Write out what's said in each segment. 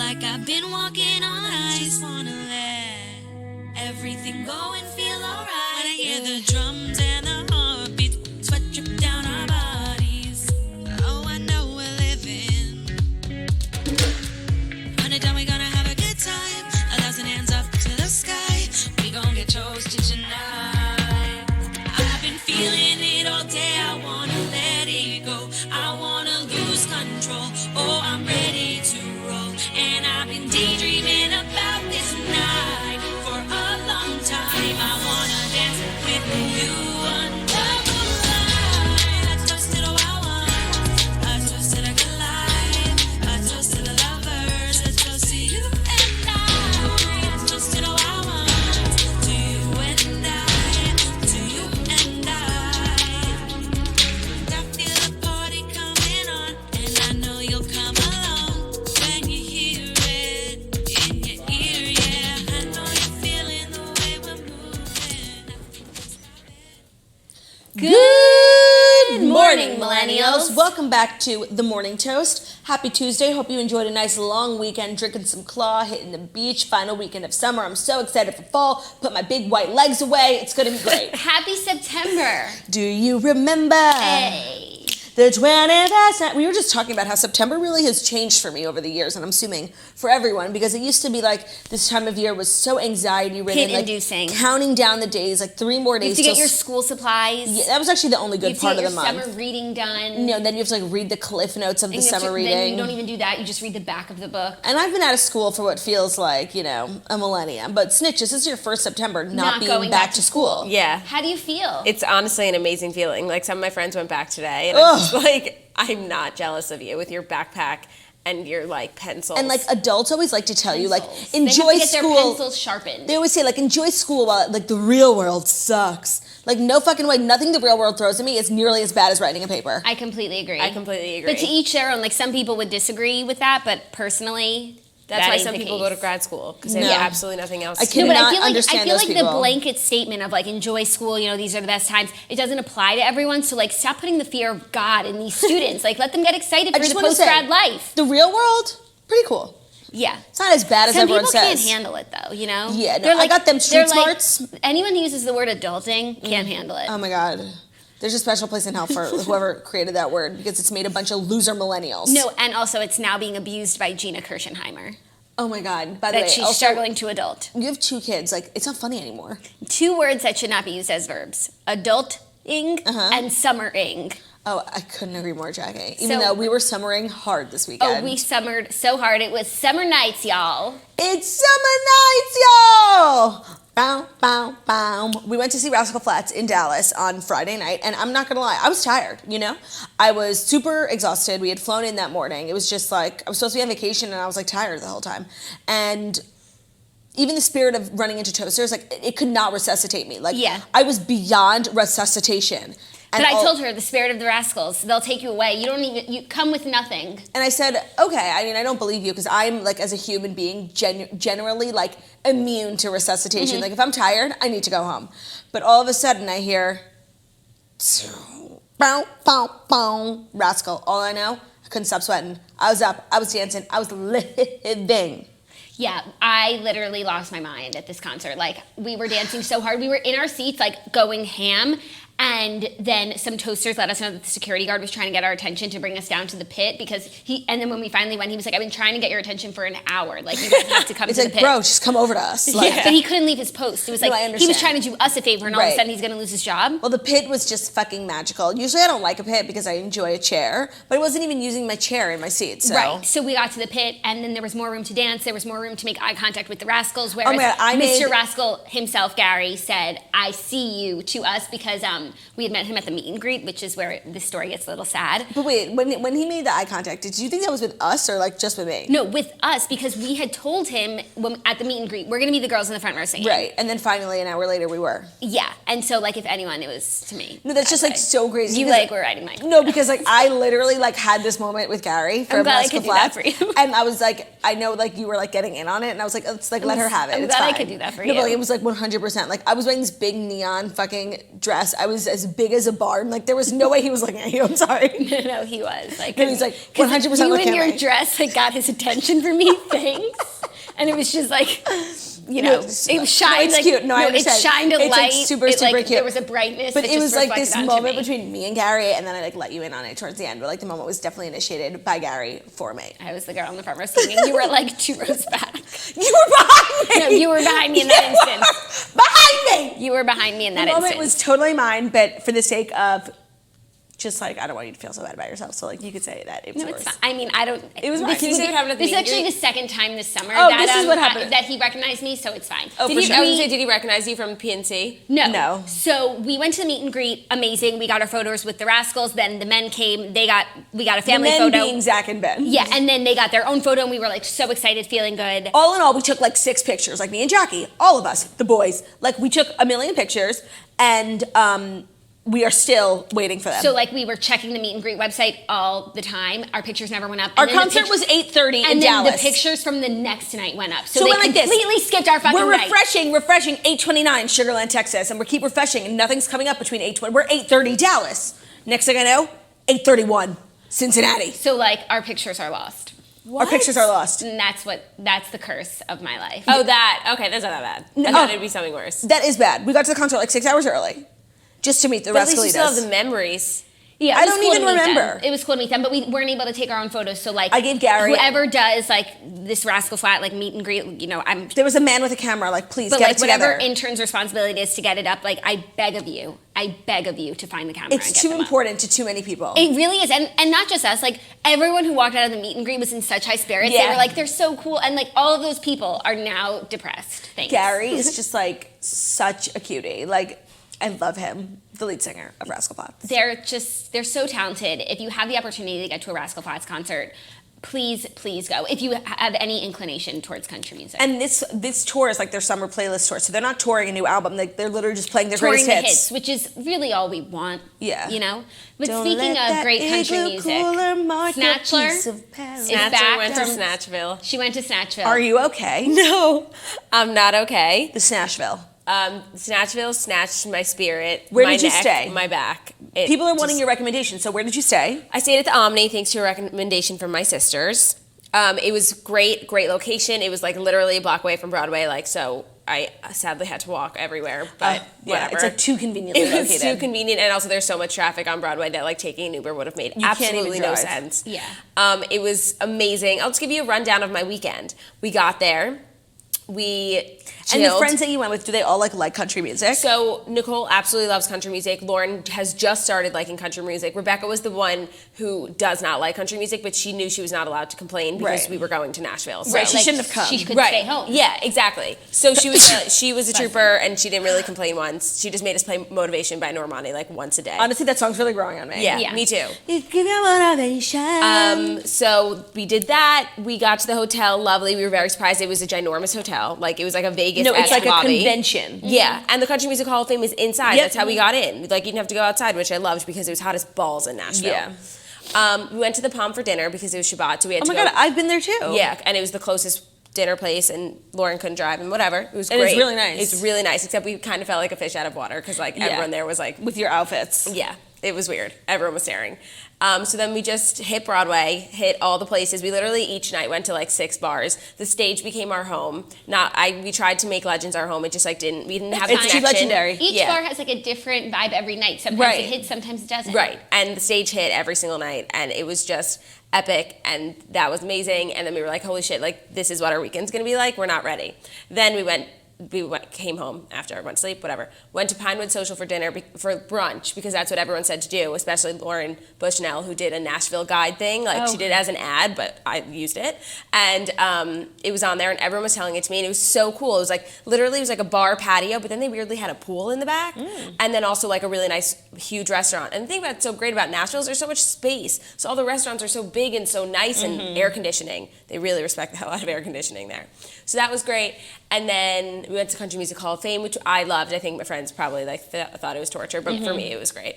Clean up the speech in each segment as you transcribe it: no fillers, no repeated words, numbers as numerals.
like I've been walking on ice. Just wanna let everything go and feel alright. When I hear the drums and the heartbeat, sweat drip down our bodies. Oh, I know we're living. When it's done, we're gonna have a good time. 1,000 hands up to the sky. We gon' get toasted tonight. I've been feeling it all day. I wanna let it go. I wanna lose control. Oh, I'm ready to roll. And I've been daydreaming about this night for a long time. I wanna dance with you under the light. I toasted a wild one. I toasted a good life. I toasted the lovers. I toasted you and I toasted a wild one. To you and I. To you and I. And I feel the party coming on. And I know you'll come along when you hear it in your ear. Yeah, I know you're feeling the way we're moving. Good morning, millennials. Welcome back to The Morning Toast. Happy Tuesday. Hope you enjoyed a nice long weekend, drinking some Claw, hitting the beach, final weekend of summer. I'm so excited for fall. Put my big white legs away. It's going to be great. Happy September. Do you remember? Hey. The 21st. We were just talking about how September really has changed for me over the years, and I'm assuming for everyone, because it used to be like this time of year was so anxiety-ridden. Hit-inducing. Like, counting down the days, like 3 more days. You have to get your school supplies. Yeah, that was actually the only good part of the month. You have to get your summer reading done. No, then you have to like read the cliff notes of the summer reading. Then you don't even do that. You just read the back of the book. And I've been out of school for what feels like, a millennium. But Snitch, this is your first September not being going back to school. Yeah. How do you feel? It's honestly an amazing feeling. Like, some of my friends went back today, and I'm just like, I'm not jealous of you with your backpack and your, like, pencils. And, like, adults always like to tell you, like, Pencils. enjoy they have to get school. their pencils sharpened. They always say, like, enjoy school while, like, the real world sucks. Like, no fucking way. Nothing the real world throws at me is nearly as bad as writing a paper. I completely agree. But to each their own. Like, some people would disagree with that, but personally, that's that why ain't some the people case. go to grad school, because they have absolutely nothing else I to do. cannot No, but I feel like understand those the people. blanket statement of like enjoy school, these are the best times. It doesn't apply to everyone. So like stop putting the fear of God in these students. Like let them get excited for the post-grad life. The real world, pretty cool. Yeah. It's not as bad as everyone says. Some people can't handle it though, Yeah, no, I got them street smarts. Anyone who uses the word adulting can't handle it. Oh my God. There's a special place in hell for whoever created that word, because it's made a bunch of loser millennials. No, and also it's now being abused by Gina Kirschenheimer. Oh my God. By the way, that she's struggling to adult. You have 2 kids. Like, it's not funny anymore. 2 words that should not be used as verbs. Adulting and summering. Oh, I couldn't agree more, Jackie. Even though we were summering hard this weekend. Oh, we summered so hard. It was summer nights, y'all. It's summer nights, y'all! Bow, bow, bow. We went to see Rascal Flatts in Dallas on Friday night, and I'm not gonna lie, I was tired, I was super exhausted. We had flown in that morning. It was just like, I was supposed to be on vacation, and I was like tired the whole time. And even the spirit of running into toasters, like, it could not resuscitate me. Like, I was beyond resuscitation. But I told her, the spirit of the Rascals, they'll take you away. You come with nothing. And I said, okay, I don't believe you, because I'm, like, as a human being, generally, like, immune to resuscitation. Like, if I'm tired, I need to go home. But all of a sudden, I hear, bow, bow, bow, Rascal. All I know, I couldn't stop sweating. I was up, I was dancing, I was living. Yeah, I literally lost my mind at this concert. Like, we were dancing so hard. We were in our seats, like, going ham. And then some toasters let us know that the security guard was trying to get our attention to bring us down to the pit, because and then when we finally went, he was like, I've been trying to get your attention for an hour. Like, you guys have to come to the pit. It's like, bro, just come over to us. Like, But he couldn't leave his post. It was like, I understand. he was trying to do us a favor, and all of a sudden he's going to lose his job. Well, the pit was just fucking magical. Usually I don't like a pit because I enjoy a chair, but I wasn't even using my chair in my seat, so. Right, so we got to the pit, and then there was more room to dance. There was more room to make eye contact with the Rascals, whereas Mr. Rascal himself, Gary, said, I see you, to us, because we had met him at the meet and greet, which is where this story gets a little sad. But wait, when he made the eye contact, did you think that was with us or like just with me? No, with us, because we had told him at the meet and greet, we're going to be the girls in the front row singing. Right, and then finally an hour later we were. Yeah, and so like if anyone, it was to me. No, that's just like so crazy. You like were riding my. No, because like I literally like had this moment with Gary from Rascal Flatts, and I was like, I know like you were like getting in on it, and I was like, let's like let her have it. I'm it's glad fine. I could do that for No, you. but like, it was like 100%. Like I was wearing this big neon fucking dress. I was as big as a barn. Like, there was no way he was looking at you. I'm sorry. No, he was. Like, And he's like, 100% you looking in at your me. dress like got his attention for me. Thanks. And it was just like, you know, it shined. it's like, cute. No, I it understand. shined a It's, like, light. super, it, super like, cute. There was a brightness. But that it was just like this reflected onto moment me. between me and Gary, and then I like let you in on it towards the end. But like the moment was definitely initiated by Gary for me. I was the girl in the front row singing. You were like 2 rows back. You were behind me. No, you were behind me in that instance. Behind me. You were behind me in that The moment instance. was totally mine, but for the sake of just like, I don't want you to feel so bad about yourself. So like you could say that it was No, yours. it's fine. I mean, I don't. It was this mine. is, Can you say what happened at the this is meet and actually greet? the second time this summer Oh, that, this is what happened. that he recognized me, so it's fine. Oh, Did for he sure. I was agree? gonna say, did he recognize you from PNC? No. So we went to the meet and greet. Amazing. We got our photos with the Rascals. Then the men came. We got a family the men photo. being Zach and Ben. Yeah, and then they got their own photo, and we were like so excited, feeling good. All in all, we took like 6 pictures, like me and Jackie, all of us, the boys. Like we took a million pictures, and we are still waiting for them. So like we were checking the meet and greet website all the time. Our pictures never went up. Our And then the concert was 8:30 in and then Dallas. the pictures from the next night went up. So, So they we're like this. completely skipped our fucking We're night. refreshing 8:29 Sugar Land, Texas, and we keep refreshing, and nothing's coming up between 8:20. We're 8:30 Dallas. Next thing I know, 8:31 Cincinnati. So like our pictures are lost. Our pictures are lost. And that's the curse of my life. Oh, that. Okay, that's not that bad. I thought it'd be something worse. That is bad. We got to the concert like 6 hours early, just to meet the But at least you still have Rascalitas. the memories. Yeah, I it was don't cool even to meet them. remember. It was cool to meet them, but we weren't able to take our own photos. So like, I gave Gary- whoever does like this Rascal Flat like meet and greet, you know, There was a man with a camera, like, please but get like it together. whatever intern's responsibility it is to get it up. Like I beg of you to find the camera. It's and get too them up. important to too many people. It really is, and not just us. Like everyone who walked out of the meet and greet was in such high spirits. They Yeah. were like, they're so cool, and like all of those people are now depressed. Thanks. Gary is just like such a cutie. Like, I love him, the lead singer of Rascal Flatts. They're so talented. If you have the opportunity to get to a Rascal Flatts concert, please go. If you have any inclination towards country music. And this tour is like their summer playlist tour, so they're not touring a new album. Like they're literally just playing their touring greatest the hits. hits, which is really all we want. Yeah. You know? But Don't speaking let of that great country igloo music, cooler mark your Snatchler piece of Paris. is Snatcher back went to from Snatchville. She went to Snatchville. Are you okay? No, I'm not okay. The Snatchville. Snatchville snatched my spirit. Where my did you neck, stay? My back. People are wanting your recommendation, so where did you stay? I stayed at the Omni thanks to a recommendation from my sisters. It was great location. It was like literally a block away from Broadway. Like, so I sadly had to walk everywhere, but Yeah, whatever. it's like too conveniently It was located. too convenient, and also there's so much traffic on Broadway that like taking an Uber would have made You can't even absolutely no drive. sense. Yeah. It was amazing. I'll just give you a rundown of my weekend. We got there. We And the chilled. friends that you went with, do they all like country music? So Nicole absolutely loves country music. Lauren has just started liking country music. Rebecca was the one who does not like country music, but she knew she was not allowed to complain because Right. we were going to Nashville. So Right, she shouldn't have come. She could Right. stay home. Yeah, exactly. So she was a trooper, and she didn't really complain once. She just made us play Motivation by Normani like once a day. Honestly, that song's really growing on me. Yeah, Yeah. me too. You give your motivation. So we did that. We got to the hotel. Lovely. We were very surprised. It was a ginormous hotel. Like it was like a Vegas. No, it's like a lobby. convention. Yeah, and the Country Music Hall of Fame is inside. Yep. That's how we got in. Like you didn't have to go outside, which I loved because it was hot as balls in Nashville. Yeah. We went to the Palm for dinner because it was Shabbat, so we had Oh to my go. god, I've been there too. Yeah, and it was the closest dinner place, and Lauren couldn't drive, and whatever. It was And great. it's really nice. It's really nice, except we kind of felt like a fish out of water because like everyone there was like, with your outfits. yeah, it was weird. Everyone was staring. So then we just hit Broadway, hit all the places. We literally each night went to like 6 bars. The stage became our home. We tried to make Legends our home. It just like we didn't have the It's too connection. legendary. Each Yeah. bar has like a different vibe every night. Sometimes Right. it hits, sometimes it doesn't. Right, and the stage hit every single night, and it was just epic, and that was amazing. And then we were like, holy shit, like this is what our weekend's gonna be like. We're not ready. Then came home after, went to sleep, whatever. Went to Pinewood Social for dinner, for brunch, because that's what everyone said to do, especially Lauren Bushnell, who did a Nashville guide thing. Like, she did it as an ad, but I used it. And it was on there, and everyone was telling it to me, and it was so cool. It was like, literally, it was like a bar patio, but then they weirdly had a pool in the back, and then also like a really nice, huge restaurant. And the thing that's so great about Nashville is there's so much space. So all the restaurants are so big and so nice, and air conditioning. They really respect the hell out of air conditioning there. So that was great. And then we went to Country Music Hall of Fame, which I loved. I think my friends probably thought it was torture, but for me it was great.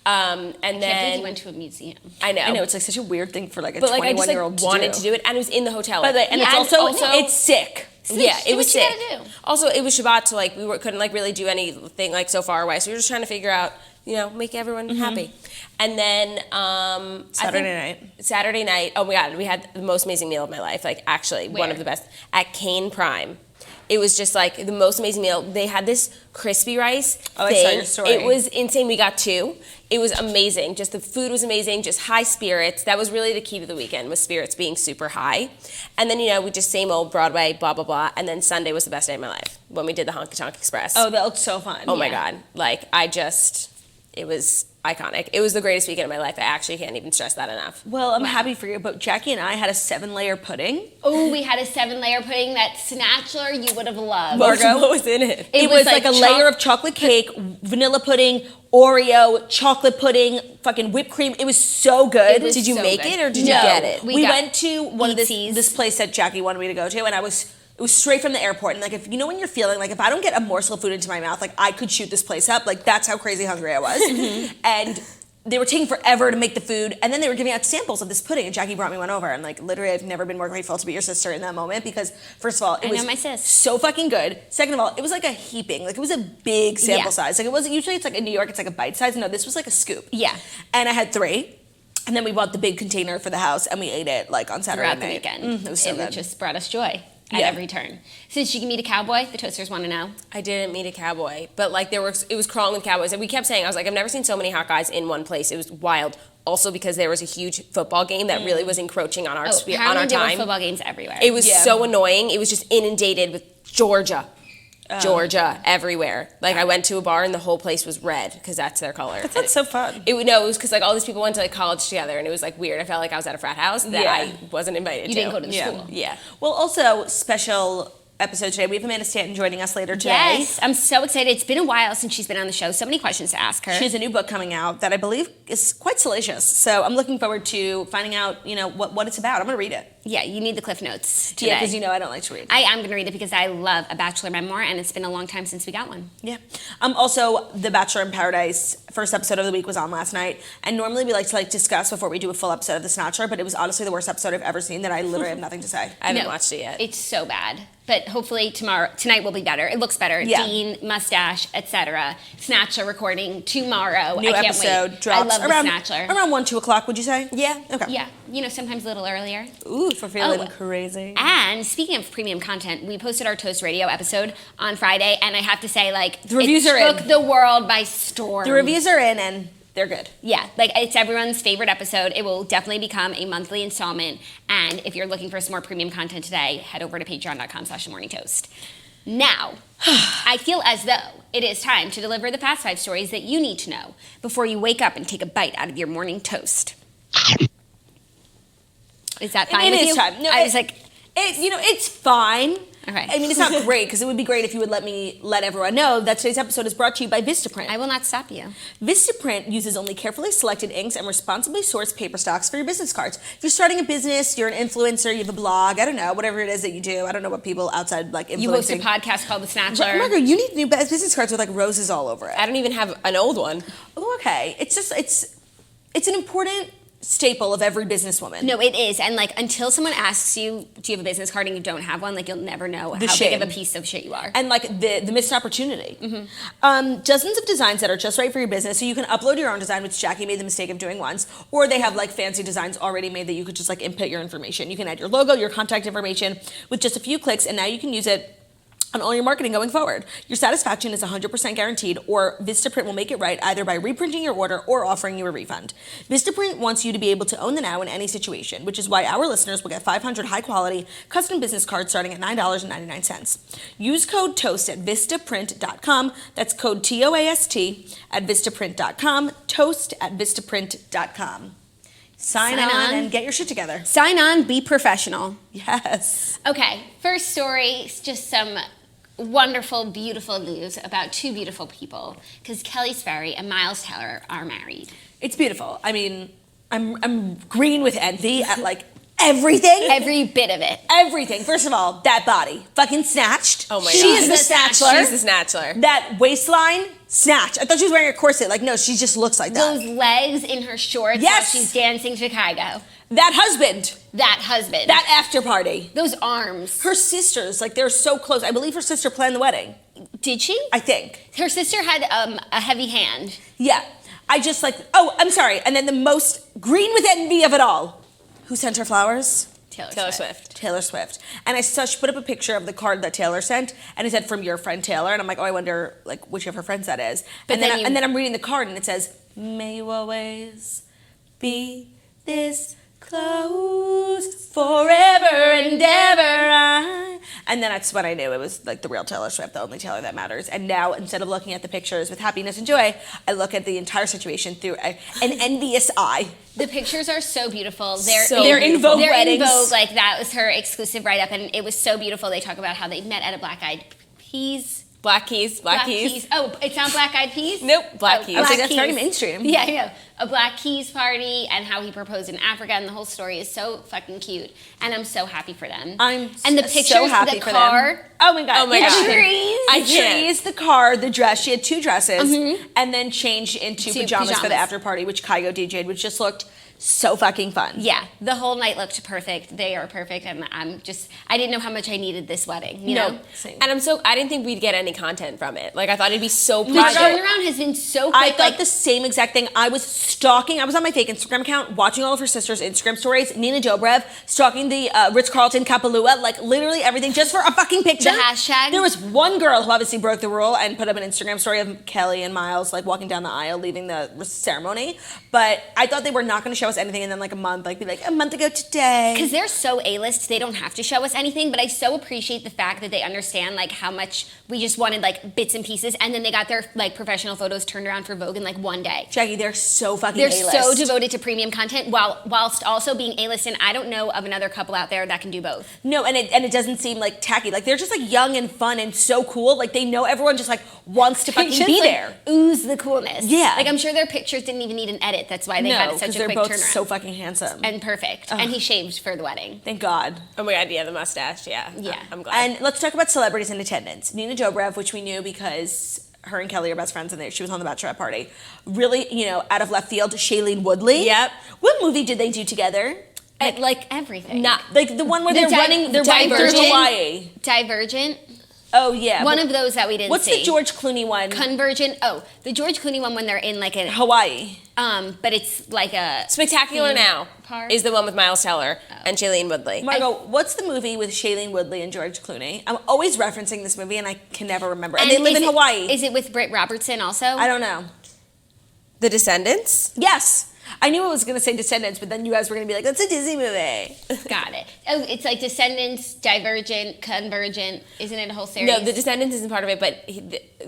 And I can't then believe you went to a museum. I know. It's like such a weird thing for like a But like I just 21-year-old wanted to do it, and it was in the hotel. By the way, and Yeah, it's also it's sick. Yeah, it Do was what you sick. gotta do. Also, it was Shabbat, so like couldn't like really do anything like so far away. So we were just trying to figure out, make everyone happy. And then Saturday night. Oh my God, we had the most amazing meal of my life. Like actually, one Where? of the best at Kane Prime. It was just like the most amazing meal. They had this crispy rice thing. I saw your story. It was insane. We got 2. It was amazing. Just the food was amazing. Just high spirits. That was really the key to the weekend, was spirits being super high. And then we just same old Broadway, blah blah blah. And then Sunday was the best day of my life when we did the Honky Tonk Express. Oh, that looked so fun. Oh my God. Like it was iconic. It was the greatest weekend of my life. I actually can't even stress that enough. Well, I'm happy for you, but Jackie and I had a 7-layer pudding. Oh, we had a 7-layer pudding. That Snatchler you would have loved. Margot? What was in it? It was like a layer of chocolate cake, vanilla pudding, Oreo, chocolate pudding, fucking whipped cream. It was so good. It was Did you so make good. it or did No. you get it? We got went to one of ETs. this place that Jackie wanted me to go to, and it was straight from the airport. And like, if when you're feeling like, if I don't get a morsel of food into my mouth, like I could shoot this place up. Like that's how crazy hungry I was. And they were taking forever to make the food, and then they were giving out samples of this pudding, and Jackie brought me one over, and like literally I've never been more grateful to be your sister in that moment, because first of all, it I was know my sis. so fucking good. Second of all, it was like a heaping, like it was a big sample Yeah. size. Like it wasn't, usually it's like in New York, it's like a bite size. No, this was like a scoop. Yeah. And I had 3. And then we bought the big container for the house, and we ate it like on Saturday Throughout the night. weekend. It was so good. just brought us joy at Yeah. every turn. Since you can meet a cowboy, the toasters want to know. I didn't meet a cowboy, but like it was crawling with cowboys, and we kept saying, I was like, I've never seen so many hot guys in one place. It was wild. Also because there was a huge football game that really was encroaching on our on our Apparently there were time. football games everywhere. It was Yeah. so annoying. It was just inundated with Georgia everywhere. Like I went to a bar and the whole place was red because that's their color. That's so fun. It was because like all these people went to like college together, and it was like weird. I felt like I was at a frat house that Yeah. I wasn't invited You to. didn't go to the school. Yeah. Well, also, special episode today. We have Amanda Stanton joining us later today. Yes, I'm so excited. It's been a while since she's been on the show. So many questions to ask her. She has a new book coming out that I believe is quite salacious. So I'm looking forward to finding out, what it's about. I'm going to read it. Yeah, you need the Cliff Notes today. Yeah, because I don't like to read. I am going to read it because I love a Bachelor memoir, and it's been a long time since we got one. Yeah. Also, The Bachelor in Paradise first episode of the week was on last night, and normally we like to discuss before we do a full episode of The Snatcher, but it was honestly the worst episode I've ever seen that I literally have nothing to say. I haven't No, watched it yet. It's so bad. But hopefully tonight will be better. It looks better. Yeah. Dean, mustache, etc. Snatcher recording tomorrow. New I can't episode wait. drops I love around the Snatcher. around 1-2 o'clock. Would you say? Yeah. Okay. Yeah, sometimes a little earlier. Ooh, for feeling Oh. crazy. And speaking of premium content, we posted our Toast Radio episode on Friday, and I have to say, The reviews are it in. took the world by storm. The reviews are in, and they're good. Yeah, it's everyone's favorite episode. It will definitely become a monthly installment. And if you're looking for some more premium content today, head over to patreon.com/morningtoast. Now, I feel as though it is time to deliver the Fast 5 stories that you need to know before you wake up and take a bite out of your morning toast. Is that fine It with is you? time. No, I was like, it's fine. Okay. I mean, it's not great because it would be great if you would let everyone know that today's episode is brought to you by Vistaprint. I will not stop you. Vistaprint uses only carefully selected inks and responsibly sourced paper stocks for your business cards. If you're starting a business, you're an influencer, you have a blog, I don't know, whatever it is that you do. I don't know what people outside You host a influencing. podcast called The Snatcher. Margaret, you need new business cards with roses all over it. I don't even have an old one. Oh, okay. It's just it's an important staple of every businesswoman. No, it is. And until someone asks you, do you have a business card and you don't have one, you'll never know how big shame. of a piece of shit you are. And the missed opportunity. Dozens of designs that are just right for your business, so you can upload your own design, which Jackie made the mistake of doing once, or they have fancy designs already made that you could just input your information. You can add your logo, your contact information with just a few clicks, and now you can use it on all your marketing going forward. Your satisfaction is 100% guaranteed, or Vistaprint will make it right either by reprinting your order or offering you a refund. Vistaprint wants you to be able to own the now in any situation, which is why our listeners will get 500 high-quality custom business cards starting at $9.99. Use code TOAST at Vistaprint.com. That's code TOAST at Vistaprint.com. Toast at Vistaprint.com. Sign on and get your shit together. Sign on, be professional. Yes. Okay, first story is just some wonderful, beautiful news about two beautiful people, because Keleigh Sperry and Miles Teller are married. It's beautiful. I mean, I'm green with envy at Everything. Every bit of it. Everything. First of all, that body. Fucking snatched. Oh my She God. is the snatchler. She's the snatchler. That waistline, snatch. I thought she was wearing a corset. Like, no, she just looks like that. Those legs in her shorts Yes. while she's dancing Chicago. That husband. That husband. That after party. Those arms. Her sisters, like, they're so close. I believe her sister planned the wedding. Did she? I think. Her sister had a heavy hand. Yeah. I just like, oh, I'm sorry. And then the most green with envy of it all. Who sent her flowers? Taylor Swift. Taylor Swift. And I saw she put up a picture of the card that Taylor sent, and it said from your friend Taylor, and I'm like, oh, I wonder like which of her friends that is. But and then then I'm reading the card, and it says, "May you always be this close, forever and ever." And then that's when I knew it was like the real Taylor Swift, the only Taylor that matters. And now instead of looking at the pictures with happiness and joy, I look at the entire situation through an envious eye. The pictures are so beautiful. They're in Vogue They're weddings. in Vogue. Like that was her exclusive write-up, and it was so beautiful. They talk about how they met at a Black Eyed Peas. Black Keys. Oh, it's not Black Eyed Peas? Nope, Black Oh, Keys. I was like, Black that's very Keys. mainstream. Yeah, I know. A Black Keys party and how he proposed in Africa, and the whole story is so fucking cute. And I'm so happy for them. And the pictures, so happy the for car. them. Oh my god! Oh my God. Everything. Trees. The I can't. trees, the car, the dress. She had 2 dresses, and then changed into pajamas for the pajamas. after party, which Kygo DJ'd, which just looked so fucking fun. Yeah, the whole night looked perfect. They are perfect, and I didn't know how much I needed this wedding, you know? Same. And I didn't think we'd get any content from it. Like, I thought it'd be so The private. turnaround has been so quick. I thought like, the same exact thing. I was on my fake Instagram account, watching all of her sisters' Instagram stories, Nina Dobrev, stalking the Ritz-Carlton Kapalua, like literally everything, just for a fucking picture. The hashtag. There was one girl who obviously broke the rule and put up an Instagram story of Keleigh and Miles, like walking down the aisle, leaving the ceremony. But I thought they were not going to show us anything, and then like be like, a month ago today. because they're so A-list, they don't have to show us anything, but I so appreciate the fact that they understand like how much we just wanted like bits and pieces, and then they got their like professional photos turned around for Vogue in like one day. Jackie, they're so fucking They're A-list. so devoted to premium content whilst also being A-list, and I don't know of another couple out there that can do both. No, and it doesn't seem like tacky. Like they're just like young and fun and so cool. Like they know everyone just like wants to fucking Just, be like, there. Ooze the coolness. Yeah. Like I'm sure their pictures didn't even need an edit. That's why they No, had because such a they're quick both turnaround. so fucking handsome. And perfect. And he shaved for the wedding. Thank God. Oh my God, yeah, the mustache, yeah. Yeah. I'm glad. And let's talk about celebrities in attendance. Nina Dobrev, which we knew because her and Keleigh are best friends, and she was on the Bachelorette party. Really, out of left field, Shailene Woodley. Yep. What movie did they do together? Like everything. Not Like the one where they're running through Divergent. Hawaii. Divergent. Oh yeah. One of those that we didn't What's see. the George Clooney one? Convergent. Oh, the George Clooney one when they're in like a Hawaii. but it's like a Spectacular theme Now park. is the one with Miles Teller and Shailene Woodley. Margot, what's the movie with Shailene Woodley and George Clooney? I'm always referencing this movie and I can never remember. And they live in Hawaii. Is it with Britt Robertson also? I don't know. The Descendants? Yes. I knew I was going to say Descendants, but then you guys were going to be like, that's a Disney movie. Got it. Oh, it's like Descendants, Divergent, Convergent. Isn't it a whole series? No, The Descendants isn't part of it, but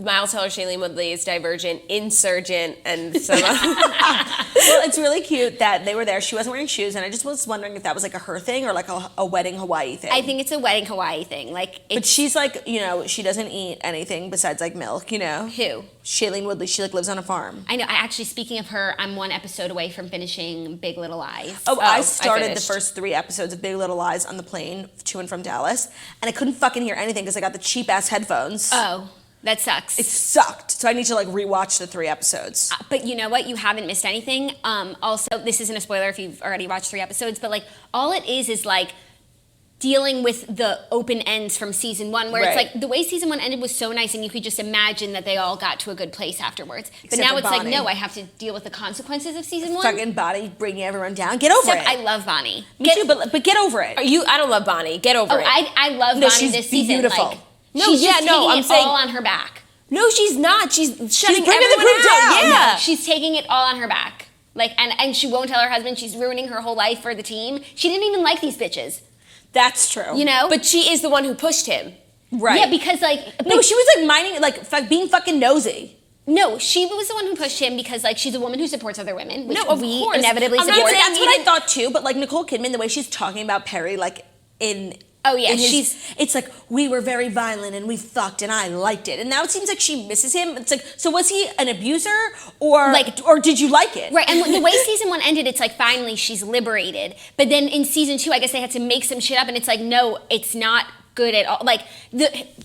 Miles Teller, Shailene Woodley is Divergent, Insurgent, and some Well, it's really cute that they were there. She wasn't wearing shoes, and I just was wondering if that was like a her thing or like a wedding Hawaii thing. I think it's a wedding Hawaii thing. Like, But it's she's like, she doesn't eat anything besides like milk, who? Shailene Woodley, she like lives on a farm. I know. Speaking of her, I'm one episode away from finishing Big Little Lies. Oh, I started the finished. first 3 episodes of Big Little Lies on the plane to and from Dallas, and I couldn't fucking hear anything because I got the cheap ass headphones. Oh, that sucks. It sucked. So I need to like rewatch the 3 episodes. But you know what? You haven't missed anything. Also, this isn't a spoiler if you've already watched 3 episodes, but like all it is like dealing with the open ends from season 1, where it's Right. like the way season 1 ended was so nice, and you could just imagine that they all got to a good place afterwards. But Except now for it's like, Bonnie. no, I have to deal with the consequences of season 1. Fucking body bringing everyone down. Get over Except it. I love Bonnie. Me too, but get over it. I don't love Bonnie. Get over Oh, it. I love No, Bonnie she's this season. beautiful. Like, No, she's yeah, just no, taking I'm it saying- all on her back. No, she's not. She's shutting bringing the everyone group out. down. Yeah. She's taking it all on her back. Like, and she won't tell her husband. She's ruining her whole life for the team. She didn't even like these bitches. That's true. You know? But she is the one who pushed him. Right. Yeah, because like No, she was like minding, like being fucking nosy. no, she was the one who pushed him because like she's a woman who supports other women, which No, of we course. inevitably I'm not support. saying That's what I thought too, but like Nicole Kidman, the way she's talking about Perry, like in Oh, yeah, it's like, we were very violent and we fucked and I liked it. And now it seems like she misses him. It's like, so was he an abuser or did you like it? Right, and the way season 1 ended, it's like finally she's liberated. But then in season 2, I guess they had to make some shit up, and it's like, no, it's not good at all. Like,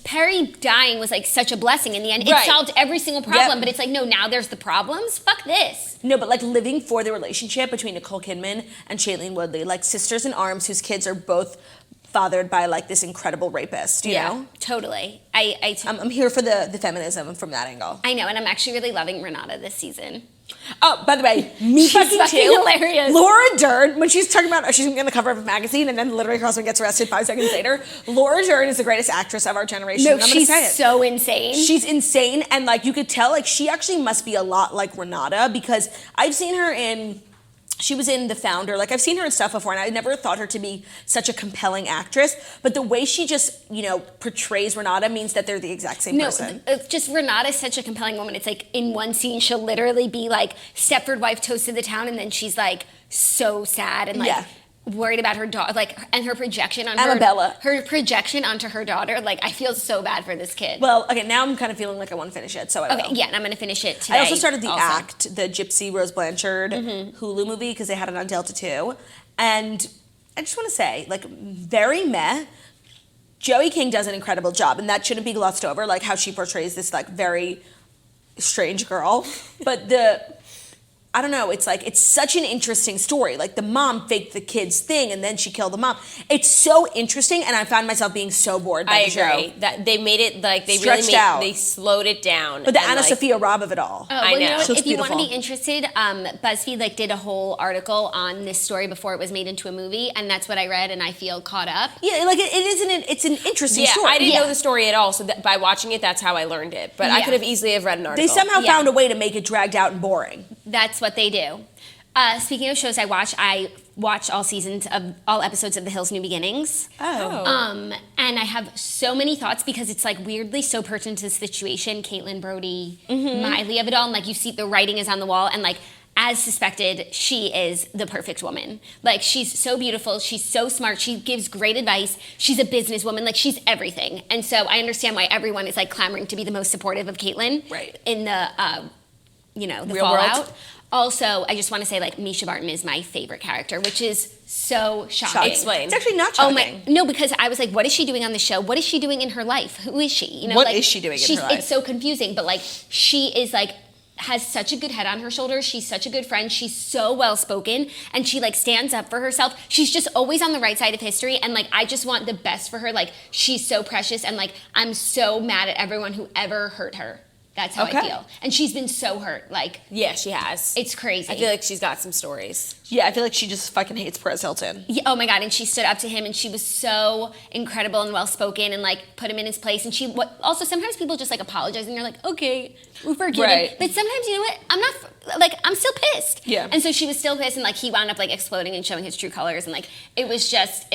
Perry dying was like such a blessing in the end. It solved every single problem, but it's like, no, now there's the problems? Fuck this. No, but like living for the relationship between Nicole Kidman and Shailene Woodley, like sisters in arms whose kids are both fathered by like this incredible rapist, you know? Totally. I'm here for the feminism from that angle. I know, and I'm actually really loving Renata this season. Oh, by the way, she's fucking hilarious. Laura Dern, when she's talking about she's on the cover of a magazine and then literally her gets arrested 5 seconds later. Laura Dern is the greatest actress of our generation. No, she's so insane. She's insane, and like you could tell, like she actually must be a lot like Renata, because I've seen her in. She was in The Founder. Like, I've seen her in stuff before, and I never thought her to be such a compelling actress. But the way she just, portrays Renata means that they're the exact same person. No, just Renata's such a compelling woman. It's like, in one scene, she'll literally be like, Stepford wife toasted the town, and then she's like, so sad and like worried about her daughter, like, and her projection on her projection onto her daughter. Like, I feel so bad for this kid. Well, okay, now I'm kind of feeling like I want to finish it, so I will. Okay, yeah, and I'm going to finish it today. I also started The Act, the Gypsy Rose Blanchard Hulu movie, because they had it on Delta 2. And I just want to say, like, very meh. Joey King does an incredible job, and that shouldn't be glossed over, like how she portrays this, like, very strange girl. But I don't know, it's like, it's such an interesting story. Like, the mom faked the kid's thing, and then she killed the mom. It's so interesting, and I found myself being so bored by the show. I agree. That they made it, like, they slowed it down. But the Anna Sophia Robb of it all. I know. You know what? If you want to be interested, BuzzFeed, like, did a whole article on this story before it was made into a movie, and that's what I read, and I feel caught up. Yeah, like, it's an interesting story. I didn't know the story at all, so by watching it, that's how I learned it. But I could have easily have read an article. They somehow found a way to make it dragged out and boring. That's what they do. Speaking of shows I watched all episodes of The Hills New Beginnings. And I have so many thoughts because it's like weirdly so pertinent to the situation. Caitlin, Brody, Miley of it all, and like you see the writing is on the wall, and like as suspected, she is the perfect woman. Like, she's so beautiful, she's so smart, she gives great advice, she's a businesswoman, like she's everything. And so I understand why everyone is like clamoring to be the most supportive of Caitlin in the the real fallout. World. Also, I just want to say, like, Misha Barton is my favorite character, which is so shocking. Explain. It's actually not shocking. No, because I was like, what is she doing on the show? What is she doing in her life? Who is she? What is she doing in her life? It's so confusing, but like, she is like, has such a good head on her shoulders. She's such a good friend. She's so well spoken, and she like stands up for herself. She's just always on the right side of history, and like, I just want the best for her. Like, she's so precious, and like, I'm so mad at everyone who ever hurt her. That's how I feel. And she's been so hurt. Like, yeah, she has. It's crazy. I feel like she's got some stories. Yeah, I feel like she just fucking hates Perez Hilton. Yeah, oh my God, and she stood up to him, and she was so incredible and well-spoken, and like put him in his place. And also sometimes people just like apologize, and you're like, okay, we forgive him. But sometimes, you know what, I'm still pissed. Yeah. And so she was still pissed, and like he wound up like exploding and showing his true colors, and like it was just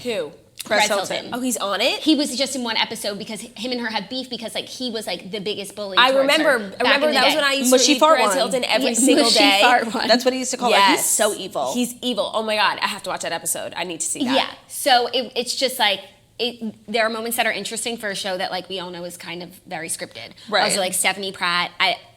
Who? Perez Hilton. Oh, he's on it? He was just in one episode because him and her had beef because like he was like the biggest bully. I towards remember her that was when I used to eat Perez Hilton every single day. That's what he used to call her. He's so evil. He's evil. Oh my God, I have to watch that episode. I need to see that. Yeah. So it's just like there are moments that are interesting for a show that like we all know is kind of very scripted. Right. Also like Stephanie Pratt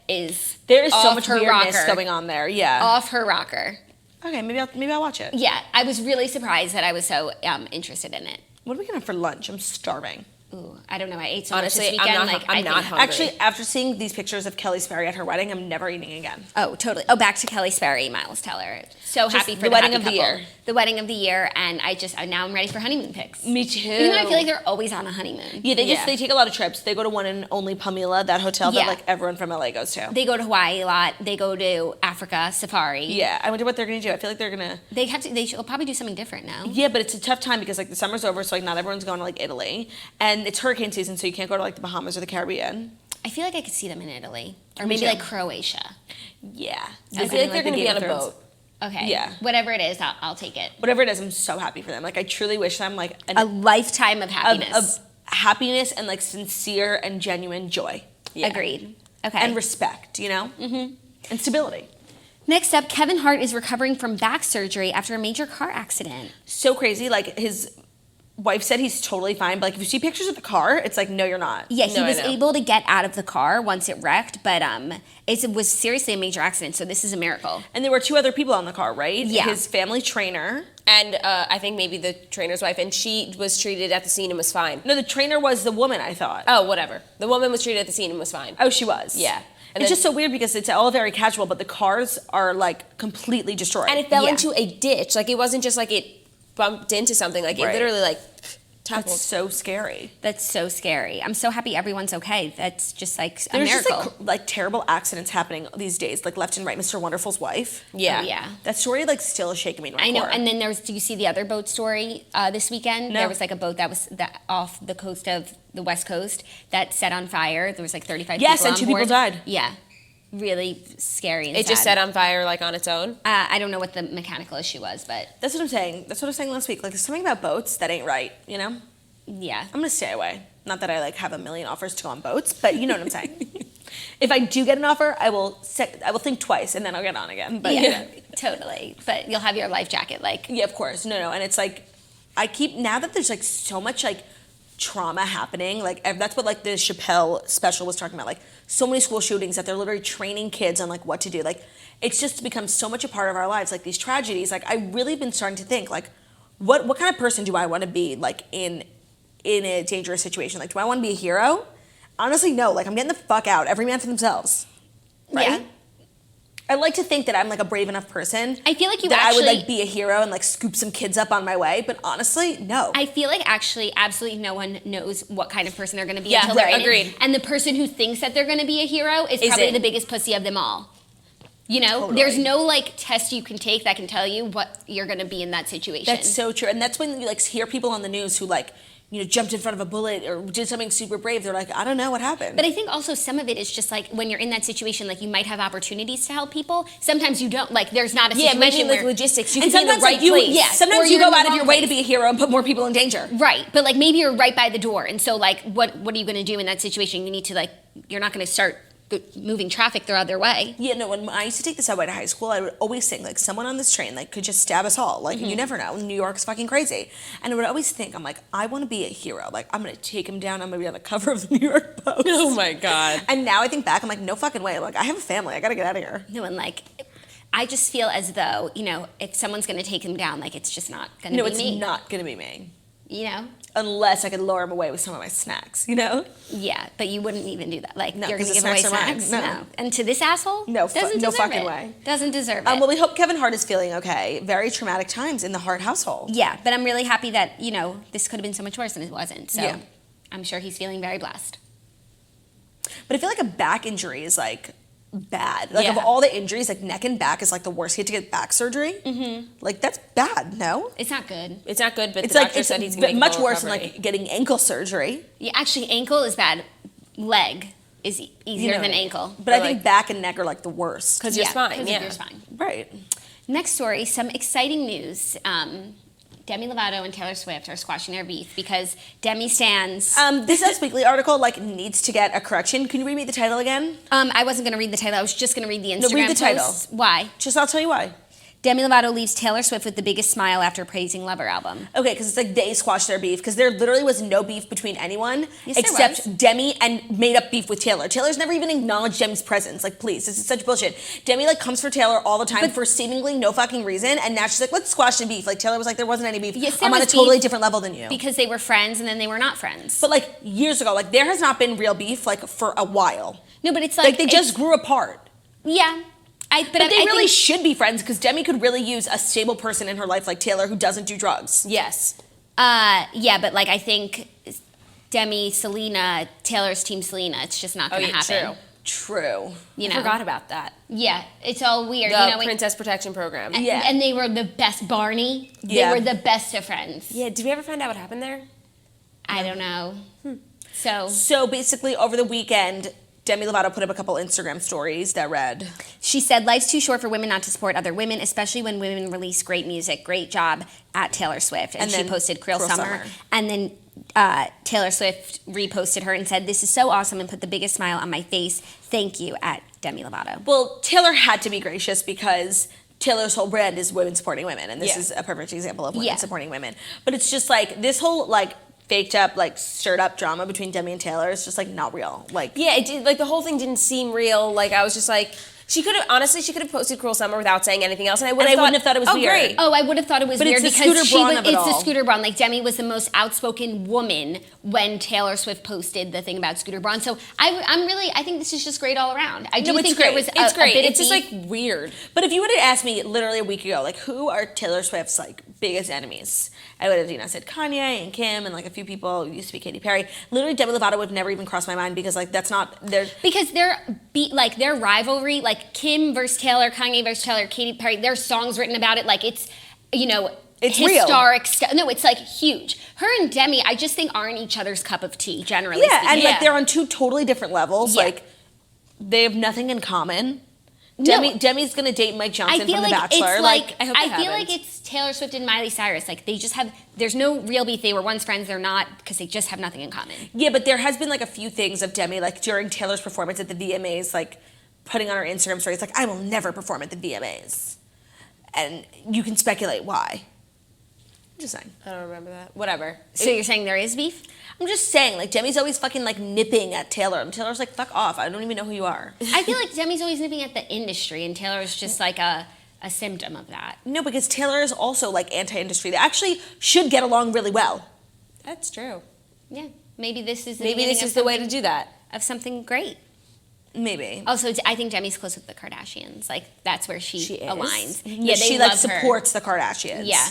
is there's so off much her weirdness rocker. going on there. Yeah. Off her rocker. Okay, maybe I'll watch it. Yeah, I was really surprised that I was so interested in it. What are we gonna have for lunch? I'm starving. Ooh, I don't know. I ate so Honestly, much this weekend. I'm not hungry. Actually, after seeing these pictures of Keleigh Sperry at her wedding, I'm never eating again. Oh, totally. Oh, back to Keleigh Sperry, Miles Teller. So happy for the wedding of the couple. year. The wedding of the year, and now I'm ready for honeymoon pics. Me too. Even though I feel like they're always on a honeymoon. Yeah, they take a lot of trips. They go to one and only Pamela, that hotel that like everyone from LA goes to. They go to Hawaii a lot. They go to Africa safari. Yeah, I wonder what they're gonna do. I feel like they're gonna. They should probably do something different now. Yeah, but it's a tough time because like the summer's over, so like not everyone's going to like Italy, and it's hurricane season, so you can't go to like the Bahamas or the Caribbean. I feel like I could see them in Italy or maybe like Croatia. Yeah, I feel like they're gonna be on a boat. Okay. Yeah. Whatever it is, I'll take it. Whatever it is, I'm so happy for them. Like I truly wish them like a lifetime of happiness. Of happiness and like sincere and genuine joy. Yeah. Agreed. Okay. And respect, you know? Mm-hmm. And stability. Next up, Kevin Hart is recovering from back surgery after a major car accident. So crazy. Like his wife said he's totally fine, but like if you see pictures of the car, it's like, no, you're not. Yeah, he No, I was know. able to get out of the car once it wrecked, but it was seriously a major accident, so this is a miracle. And there were 2 other people on the car, right? Yeah. His family trainer. And I think maybe the trainer's wife, and she was treated at the scene and was fine. No, the trainer was the woman, I thought. Oh, whatever. The woman was treated at the scene and was fine. Oh, she was? Yeah. And It's then- just so weird because it's all very casual, but the cars are like completely destroyed. And it fell Yeah. into a ditch. Like, it wasn't just like it bumped into something. Like, it Right. literally, like, tackled. That's so scary. That's so scary. I'm so happy everyone's okay. That's just like a There's miracle. just like terrible accidents happening these days, like left and right. Mr. Wonderful's wife. Yeah. Oh, yeah. That story like still is shaking me to my I know. core. And then do you see the other boat story this weekend? No. There was like a boat that was off the coast of the West Coast that set on fire. There was like 35 Yes, people and on 2 people board. died. Yeah. Really scary and It just sad. set on fire, like, on its own. I don't know what the mechanical issue was, but That's what I'm saying. That's what I was saying last week. Like there's something about boats that ain't right, you know? yeah. I'm gonna stay away. Not that I like have a million offers to go on boats, but you know what I'm saying. If I do get an offer, I will think twice and then I'll get on again. But Yeah, totally. But you'll have your life jacket, like. yeah, of course. No, and it's like now that there's like so much like trauma happening, like that's what like the Chappelle special was talking about, like so many school shootings that they're literally training kids on like what to do. Like it's just become so much a part of our lives, like these tragedies. Like I really been starting to think like what kind of person do I want to be like in a dangerous situation? Like do I want to be a hero? Honestly, no. Like I'm getting the fuck out. Every man for themselves. Right? Yeah. I like to think that I'm like a brave enough person. I feel like you that I would actually- like be a hero and like scoop some kids up on my way, but honestly, no. I feel like actually absolutely no one knows what kind of person they're going to be Yeah, until they're in it. agreed. And the person who thinks that they're going to be a hero is Is probably it. the biggest pussy of them all. You know, Totally. there's no like test you can take that can tell you what you're going to be in that situation. That's so true. And that's when you like hear people on the news who like, you know, jumped in front of a bullet or did something super brave. They're like, I don't know what happened. But I think also some of it is just like when you're in that situation, like you might have opportunities to help people. Sometimes you don't. Like there's not a Yeah, situation maybe like where logistics. You and can be in the sometimes right like you, place. Yeah, sometimes or you you're go in the out of wrong your way to place. be a hero and put more people in danger. Right, but like maybe you're right by the door, and so like what are you going to do in that situation? You need to like you're not going to start moving traffic the other way. Yeah, no, when I used to take the subway to high school, I would always think, like, someone on this train, like, could just stab us all. Like, you never know. New York's fucking crazy. And I would always think, I'm like, I want to be a hero. Like, I'm going to take him down. I'm going to be on the cover of the New York Post. Oh my God. And now I think back, I'm like, no fucking way. I'm like, I have a family. I got to get out of here. No, and like I just feel as though you know if someone's going to take him down, like it's just not going to No, be it's me. not going to be me. You know. Unless I could lure him away with some of my snacks, you know? Yeah, but you wouldn't even do that. Like No, you're going 'cause to the give away snacks are mine. snacks. No. And to this asshole, No, doesn't no deserve fucking it. way. Doesn't deserve it. Well, we hope Kevin Hart is feeling okay. Very traumatic times in the Hart household. Yeah, but I'm really happy that you know this could have been so much worse and it wasn't. So Yeah. I'm sure he's feeling very blessed. But I feel like a back injury is like bad. Like of Yeah. all the injuries, like neck and back is like the worst. He had to get back surgery. Mm-hmm. Like that's bad. No, It's not good. It's not good, but it's the like doctor it's said he's going to make much a full worse than recovery. like getting ankle surgery. Yeah, actually, ankle is bad. Leg is easier You know than what I mean? ankle. But I Or, think like- back and neck are like the worst. 'Cause your spine, 'cause of yeah. your spine. Right. Next story, some exciting news. Demi Lovato and Taylor Swift are squashing their beef because Demi stands. This Us Weekly article like needs to get a correction. Can you read me the title again? I wasn't going to read the title. I was just going to read the Instagram read the title. post. Why? Just I'll tell you why. Demi Lovato leaves Taylor Swift with the biggest smile after praising Lover album. Okay, because it's like they squashed their beef because there literally was no beef between anyone Yes, there except was. Demi and made up beef with Taylor. Taylor's never even acknowledged Demi's presence. Like, please, this is such bullshit. Demi like comes for Taylor all the time for seemingly no fucking reason, and now she's like, let's squash the beef. Like Taylor was like, there wasn't any beef. Yes, there I'm on a was totally beef different level than you. Because they were friends and then they were not friends. But like years ago, like there has not been real beef like for a while. No, but it's Like they it's- just grew apart. Yeah. But they I really think- should be friends because Demi could really use a stable person in her life like Taylor who doesn't do drugs. Yes. Yeah, but like I think Demi, Selena, Taylor's team Selena, it's just not going to happen. True. You know? I forgot about that. Yeah, it's all weird. The you know, Princess Protection Program. and, Yeah. and they were the best. Barney, Yeah. they were the best of friends. Yeah, did we ever find out what happened there? I don't know. So So basically, over the weekend, Demi Lovato put up a couple Instagram stories that read, she said, "Life's too short for women not to support other women, especially when women release great music. Great job at Taylor Swift." And she then posted Cruel Cruel Summer. Summer. And then Taylor Swift reposted her and said, "This is so awesome," and put the biggest smile on my face. Thank you at Demi Lovato. well, Taylor had to be gracious because Taylor's whole brand is women supporting women, and this is a perfect example of women supporting women. But it's just like this whole like faked up, like stirred up drama between Demi and Taylor is just like not real. Like it did, like the whole thing didn't seem real. Like I was just like, she could have posted Cruel Summer without saying anything else, and I wouldn't have thought it was weird. Great. Oh, I would have thought it was But weird it's the because Scooter Braun of it it's all. the Scooter Braun. Like Demi was the most outspoken woman when Taylor Swift posted the thing about Scooter Braun. So I think this is just great all around. I do think there was it's a great. bit It's of just beef. like weird. But if you would have asked me literally a week ago, like who are Taylor Swift's like biggest enemies, I would have said Kanye and Kim and like a few people. Used to be Katy Perry. Literally, Demi Lovato would have never even crossed my mind because like that's not their Because their rivalry, like Kim versus Taylor, Kanye versus Taylor, Katy Perry, there's songs written about it. Like it's It's historic stuff. No, it's like huge. Her and Demi, I just think aren't each other's cup of tea, generally speaking. and like they're on two totally different levels. Yeah. Like they have nothing in common. No. Demi's gonna date Mike Johnson I feel from The like Bachelor. it's like I hope that I feel like happens. it's Taylor Swift and Miley Cyrus. Like they just have. There's no real beef. They were once friends. They're not because they just have nothing in common. yeah, but there has been like a few things of Demi like during Taylor's performance at the VMAs, like putting on her Instagram stories like I will never perform at the VMAs, and you can speculate why. I'm just saying. I don't remember that. Whatever. So you're saying there is beef? I'm just saying, like, Demi's always fucking, like, nipping at Taylor. And Taylor's like, fuck off. I don't even know who you are. I feel like Demi's always nipping at the industry, and Taylor's just like a symptom of that. No, because Taylor is also, like, anti-industry. They actually should get along really well. That's true. Yeah, maybe this is the Maybe beginning this of is the way to something- do that. of something great. Maybe. Also, I think Demi's close with the Kardashians. Like that's where she She is? aligns. Yeah, they she, love like, her. supports the Kardashians. Yeah.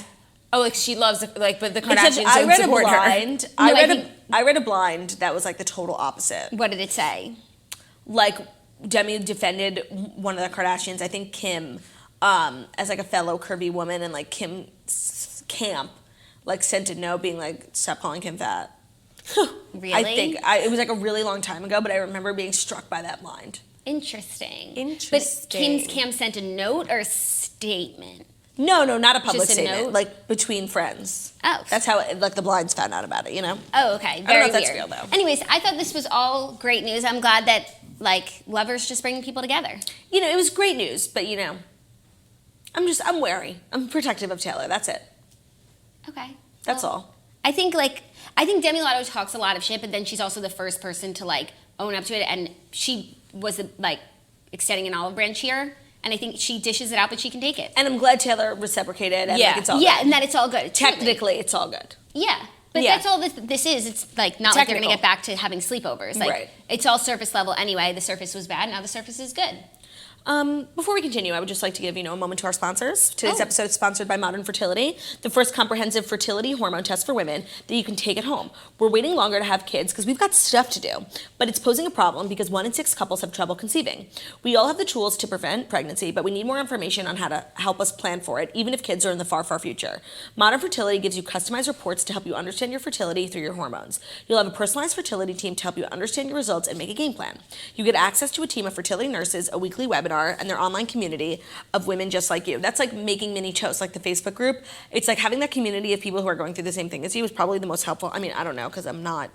Oh, like she loves like, but the Except Kardashians I don't read a support her. blind. No, I read a blind that was, like, the total opposite. What did it say? Like, Demi defended one of the Kardashians, I think Kim, as, like, a fellow curvy woman. And, like, Kim's camp, like, sent a note being like, stop calling Kim fat. Really? I think it was like a really long time ago, but I remember being struck by that blind. Interesting. Interesting. But Kim's camp sent a note or a statement? No, not a public Just a statement. note? Like between friends. Oh. That's how like the blinds found out about it, you know? Oh, okay. Very I don't know if that's weird. real, though. Anyways, I thought this was all great news. I'm glad that like lovers just bringing people together. You know, it was great news, but you know, I'm wary. I'm protective of Taylor. That's it. Okay. That's Well, all. I think Demi Lovato talks a lot of shit, but then she's also the first person to like own up to it, and she was like extending an olive branch here, and I think she dishes it out, but she can take it. And I'm glad Taylor reciprocated and Yeah. like, it's all Yeah, good. and that it's all good. Totally. Technically, it's all good. Yeah. But Yeah. that's all this is. It's like not like they're Technical. gonna get back to having sleepovers. Like Right. it's all surface level anyway. The surface was bad, now the surface is good. Before we continue, I would just like to give a moment to our sponsors. Today's Oh. episode is sponsored by Modern Fertility, the first comprehensive fertility hormone test for women that you can take at home. We're waiting longer to have kids because we've got stuff to do, but it's posing a problem because 1 in 6 couples have trouble conceiving. We all have the tools to prevent pregnancy, but we need more information on how to help us plan for it, even if kids are in the far, far future. Modern Fertility gives you customized reports to help you understand your fertility through your hormones. You'll have a personalized fertility team to help you understand your results and make a game plan. You get access to a team of fertility nurses, a weekly webinar, and their online community of women just like you. That's like making mini toast, like the Facebook group. It's like having that community of people who are going through the same thing as you is probably the most helpful. I mean, I don't know because I'm not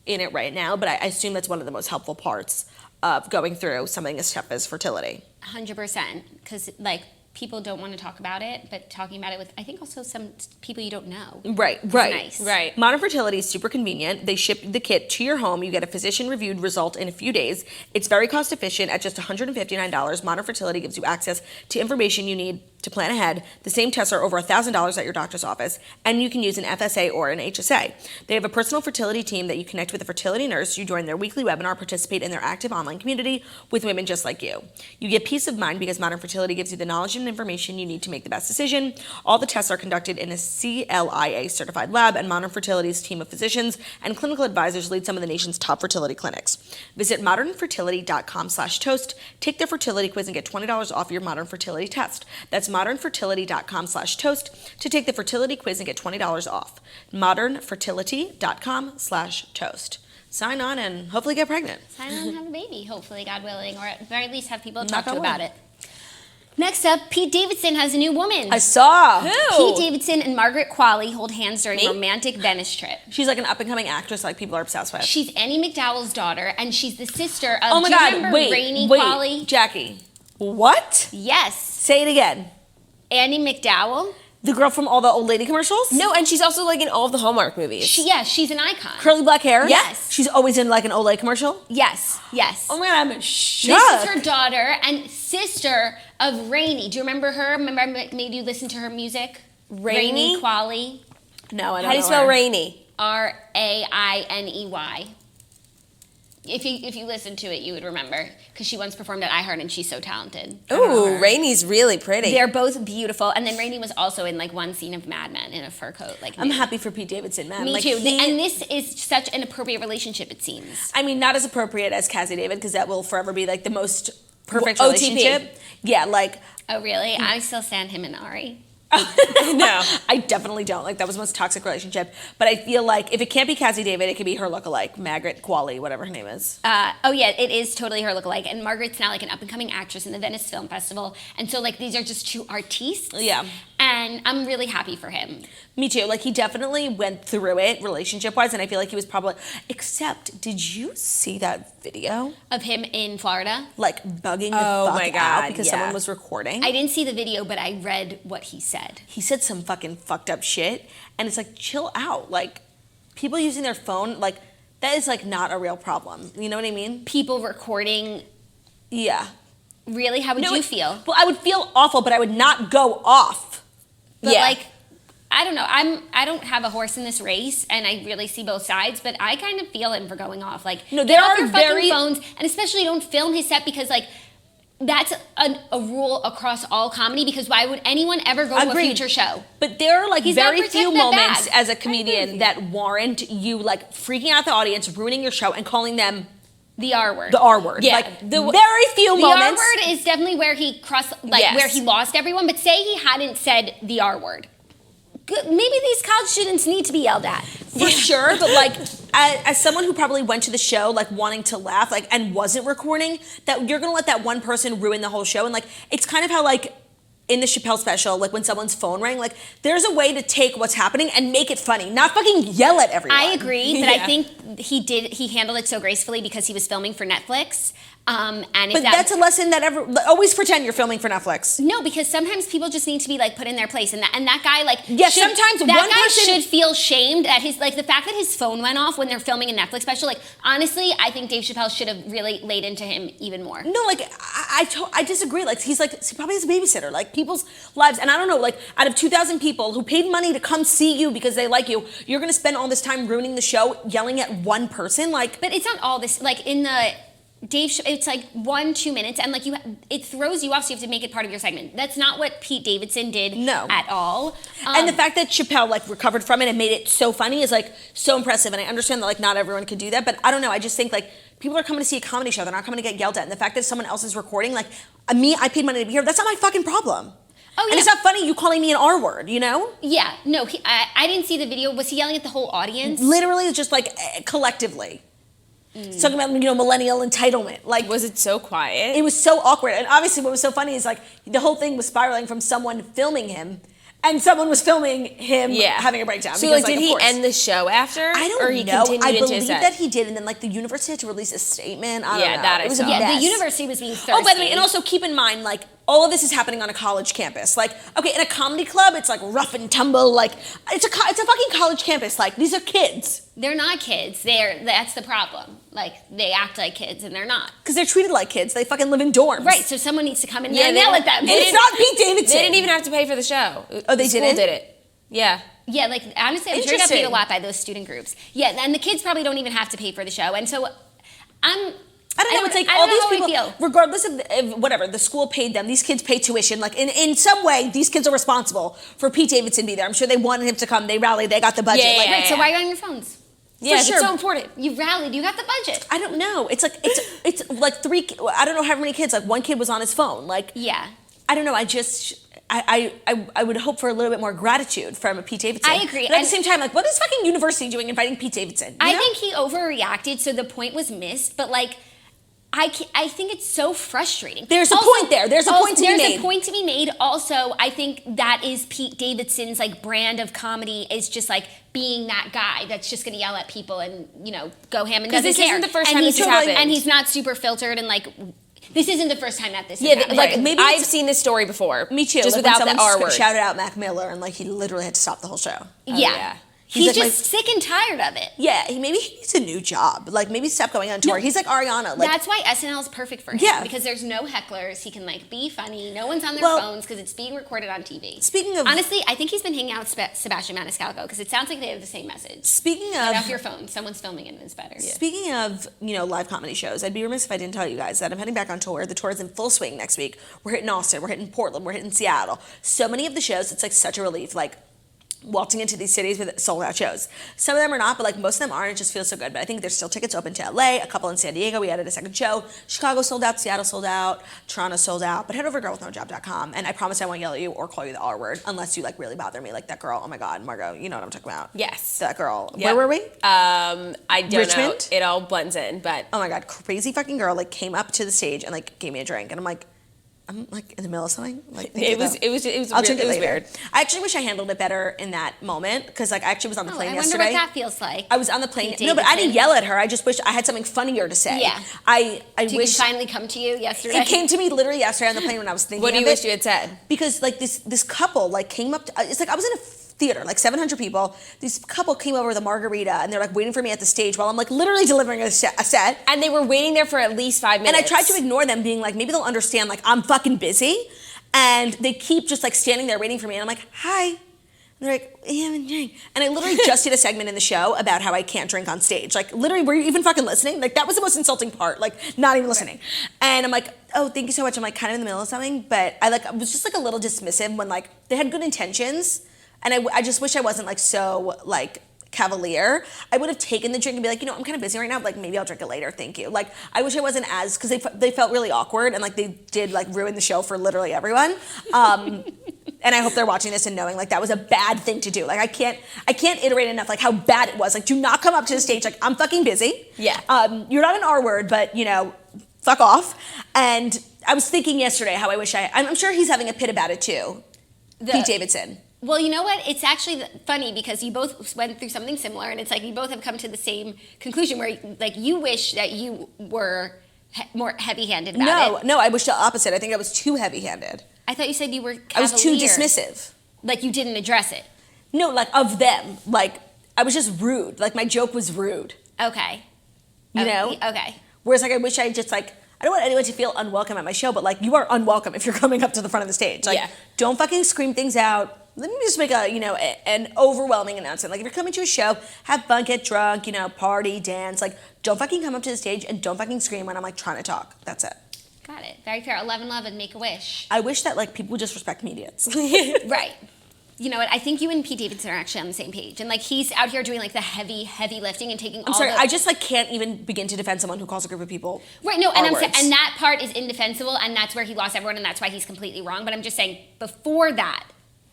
in it right now, but I assume that's one of the most helpful parts of going through something as tough as fertility. 100%. Because like people don't want to talk about it, but talking about it with I think also some people you don't know. Right. Nice. Right. Modern Fertility is super convenient. They ship the kit to your home. You get a physician-reviewed result in a few days. It's very cost-efficient at just $159. Modern Fertility gives you access to information you need to plan ahead. The same tests are over $1,000 at your doctor's office, and you can use an FSA or an HSA. They have a personal fertility team that you connect with a fertility nurse. You join their weekly webinar, participate in their active online community with women just like you. You get peace of mind because Modern Fertility gives you the knowledge and information you need to make the best decision. All the tests are conducted in a CLIA certified lab, and Modern Fertility's team of physicians and clinical advisors lead some of the nation's top fertility clinics. Visit modernfertility.com/toast. Take their fertility quiz and get $20 off your Modern Fertility test. That's modernfertility.com/toast to take the fertility quiz and get $20 off. modernfertility.com/toast. Sign on and hopefully get pregnant. Sign on and have a baby, hopefully, God willing, or at the very least have people to Knock talk to on about wood. it. Next up, Pete Davidson has a new woman. I saw. Pete Davidson and Margaret Qualley hold hands during a romantic Venice trip. She's like an up-and-coming actress like people are obsessed with. She's Annie McDowell's daughter, and she's the sister of, Oh my do you God, remember wait, Rainey Qualley? Jackie. What? Yes. Say it again. Annie McDowell. The girl from all the old lady commercials? No, and she's also like in all of the Hallmark movies. She's an icon. Curly black hair? Yes. She's always in like an old lady commercial? Yes. Oh my God, I'm shocked. This is her daughter and sister of Rainey. Do you remember her? Remember I made you listen to her music? Rainey? Qualley. No, I don't know. How do you spell her. Rainey? Rainey. If you listen to it, you would remember because she once performed at iHeart and she's so talented. Ooh, Rainey's really pretty. They're both beautiful, and then Rainey was also in like one scene of Mad Men in a fur coat. Like I'm happy for Pete Davidson, man. Me like, too. And this is such an appropriate relationship, it seems. I mean, not as appropriate as Cassie David because that will forever be like the most perfect OTP. relationship. Yeah, like. Oh really? I still stand him and Ari. No. I definitely don't. Like, that was the most toxic relationship. But I feel like if it can't be Cassie David, it could be her lookalike, Margaret Qualley, whatever her name is. Oh yeah, it is totally her lookalike. And Margaret's now like an up-and-coming actress in the Venice Film Festival. And so like these are just two artistes. Yeah. And I'm really happy for him. Me too. Like, he definitely went through it relationship-wise, and I feel like he was probably... Except, did you see that video? Of him in Florida. Like, bugging the Oh fuck my out God, because yeah. someone was recording? I didn't see the video, but I read what he said. He said some fucking fucked up shit, and it's like, chill out. Like, people using their phone, like, that is, like, not a real problem. You know what I mean? People recording, Yeah. really? How would you feel? Well, I would feel awful, but I would not go off. But Yeah. like, I don't know. I don't have a horse in this race, and I really see both sides. But I kind of feel him for going off. Like, No, get there off are your fucking very- phones, and especially don't film his set because like that's a rule across all comedy. Because why would anyone ever go to a Agreed. future show? But there are like He's not very few protecting that moments bag. as a I agree comedian with that warrant you like freaking out the audience, ruining your show, and calling them The R word. the R word. Yeah. Like, very few The moments. R word is definitely where he Yes. where he lost everyone. But say he hadn't said the R word. Good. Maybe these college students need to be yelled at. For sure, but like as someone who probably went to the show like wanting to laugh like and wasn't recording, that you're gonna let that one person ruin the whole show. And like it's kind of how like in the Chappelle special, like when someone's phone rang, like there's a way to take what's happening and make it funny, not fucking yell at everyone. I agree, but Yeah. I think he handled it so gracefully because he was filming for Netflix. And if But that's a lesson that always pretend you're filming for Netflix. no, because sometimes people just need to be like put in their place, and that guy like Yeah, sometimes that one guy person- should feel shamed at his like the fact that his phone went off when they're filming a Netflix special. Like honestly, I think Dave Chappelle should have really laid into him even more. No, like I disagree. Like he probably has a babysitter. Like people's lives, and I don't know. Like out of 2,000 people who paid money to come see you because they like you, you're gonna spend all this time ruining the show, yelling at one person. Like, But it's not all this. Like in the it's like 1-2 minutes, and like it throws you off, so you have to make it part of your segment. That's not what Pete Davidson did No. at all. and the fact that Chappelle like recovered from it and made it so funny is like so impressive. And I understand that like not everyone could do that, but I don't know. I just think like people are coming to see a comedy show. They're not coming to get yelled at. And the fact that someone else is recording, like I paid money to be here. That's not my fucking problem. Oh, yeah. And it's not funny you calling me an R word, you know? Yeah, no, I didn't see the video. Was he yelling at the whole audience? Literally, just like collectively. Talking about, you know, millennial entitlement. Like, Was it so quiet? it was so awkward. And obviously what was so funny is like the whole thing was spiraling from someone filming him and someone was filming him having a breakdown. So because, like, did of he course. end the show after? I don't or he know. Continued I into believe his set? that he did, and then like the university had to release a statement. I don't Yeah, know. that I it was saw. a Yeah, mess. the university was being thirsty. Oh, by the way, and also keep in mind, like, all of this is happening on a college campus. Like, okay, in a comedy club, it's like rough and tumble. Like, it's a fucking college campus. Like, these are kids. They're not kids. That's the problem. Like they act like kids, and they're not. Because they're treated like kids. They fucking live in dorms. Right. So someone needs to come in Yeah, there and they yell don't- at them. It's not Pete Davidson. They didn't even have to pay for the show. Oh, they The school didn't? did it. Yeah. Yeah, like honestly, I'm sure he got Interesting. paid a lot by those student groups. Yeah, and the kids probably don't even have to pay for the show, and so I don't know. It's like I all don't know these how I people, feel. regardless of whatever, the school paid them. These kids pay tuition. Like in some way, these kids are responsible for Pete Davidson to be there. I'm sure they wanted him to come. They rallied. They got the budget. Yeah, like, yeah, Right. So why are you on your phones? Yeah, sure. it's so important. You rallied. You got the budget. I don't know. It's like it's like three. I don't know how many kids. Like one kid was on his phone. Like Yeah. I don't know. I would hope for a little bit more gratitude from Pete Davidson. I agree. But at And- the same time, like what is fucking university doing inviting Pete Davidson? You I know? think he overreacted, so the point was missed. But like, I think it's so frustrating. There's a point there. There's a point to be There's made. a point to be made. Also, I think that is Pete Davidson's like brand of comedy is just like being that guy that's just gonna yell at people and go ham and 'Cause doesn't this care. isn't the first and time he's this has happened. And he's not super filtered and like. This isn't the first time that this has Yeah, happened. like Right. maybe I've seen this story before. Me too. Just like when without the someone R word. shouted out Mac Miller and like he literally had to stop the whole show. yeah. He's He's, like just sick and tired of it. Yeah, maybe he needs a new job. Like maybe stop going on tour. No. He's like Ariana. Like That's why SNL is perfect for him. Yeah. Because there's no hecklers. He can like be funny. No one's on their Well, phones because it's being recorded on TV. Speaking of Honestly, I think he's been hanging out with Sebastian Maniscalco because it sounds like they have the same message. speaking Get off of your phone. Someone's filming it and it's better. speaking of live comedy shows, I'd be remiss if I didn't tell you guys that I'm heading back on tour. The tour is in full swing next week. We're hitting Austin. We're hitting Portland. We're hitting Seattle. So many of the shows, it's like such a relief. Like waltzing into these cities with sold out shows. Some of them are not, but like most of them aren't. It just feels so good. But I think there's still tickets open to LA, a couple in San Diego. We added a second show. Chicago sold out, Seattle sold out, Toronto sold out. But head over to girlwithnojob.com and I promise I won't yell at you or call you the R word unless you like really bother me. Like that girl, oh my God, Margot, you know what I'm talking about. Yes. That girl. Yep. Where were we? I don't know. Richmond? It all blends in, but Oh my God, crazy fucking girl like came up to the stage and like gave me a drink. And I'm like in the middle of something. Like thank you, it was though. it was it was I'll weird. drink It it was later. weird. I actually wish I handled it better in that moment because like I actually was on the Oh, plane I wonder yesterday. what that feels like. I was on the plane. Pete No, but I didn't Davidson. yell at her. I just wish I had something funnier to say. Yeah. I Did wish it finally come to you yesterday? it came to me literally yesterday on the plane when I was thinking What do you of wish it. you had said? Because like this couple like came up to, it's like I was in a theater, like 700 people. This couple came over with a margarita and they're like waiting for me at the stage while I'm like literally delivering a set. And they were waiting there for at least 5 And minutes. I tried to ignore them being like, maybe they'll understand like I'm fucking busy. And they keep just like standing there waiting for me. And I'm like, hi. And they're like, yeah, I'm drink. And I literally just did a segment in the show about how I can't drink on stage. Like literally, were you even fucking listening? Like that was the most insulting part, like not even listening. And I'm like, oh, thank you so much. I'm like kind of in the middle of something. But I was just like a little dismissive when like they had good intentions. And I just wish I wasn't like so like cavalier. I would have taken the drink and be like, I'm kind of busy right now, but like maybe I'll drink it later, thank you. Like I wish I wasn't as, because they felt really awkward and like they did like ruin the show for literally everyone. And I hope they're watching this and knowing like that was a bad thing to do. Like I can't iterate enough like how bad it was. Like do not come up to the stage like I'm fucking busy. Yeah. You're not an R word, but fuck off. And I was thinking yesterday how I wish I'm sure he's having a pit about it too. Pete Davidson. Well, you know what? It's actually funny because you both went through something similar, and it's like you both have come to the same conclusion where, like, you wish that you were more heavy-handed about it. No, I wish the opposite. I think I was too heavy-handed. I thought you said you were cavalier. I was too dismissive. Like you didn't address it. No, like of them. Like I was just rude. Like my joke was rude. Okay. You know? Okay. Whereas like I wish I just like I don't want anyone to feel unwelcome at my show, but like you are unwelcome if you're coming up to the front of the stage. Like Yeah. don't fucking scream things out. Let me just make an overwhelming announcement. Like if you're coming to a show, have fun, get drunk, party, dance. Like don't fucking come up to the stage and don't fucking scream when I'm like trying to talk. That's it. Got it. Very fair. 11 and make a wish. I wish that like people would just respect comedians. Right. You know what? I think you and Pete Davidson are actually on the same page. And like he's out here doing like the heavy lifting and taking I'm sorry, I just like can't even begin to defend someone who calls a group of people. Right, no, and R I'm saying, words. and that part is indefensible, and that's where he lost everyone, and that's why he's completely wrong. But I'm just saying, before that,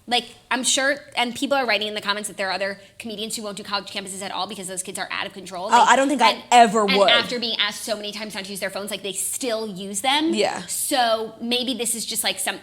like I'm sure, and people are writing in the comments that there are other comedians who won't do college campuses at all because those kids are out of control. Oh, I don't think I ever would. And after being asked so many times not to use their phones, like they still use them. Yeah. So maybe this is just like some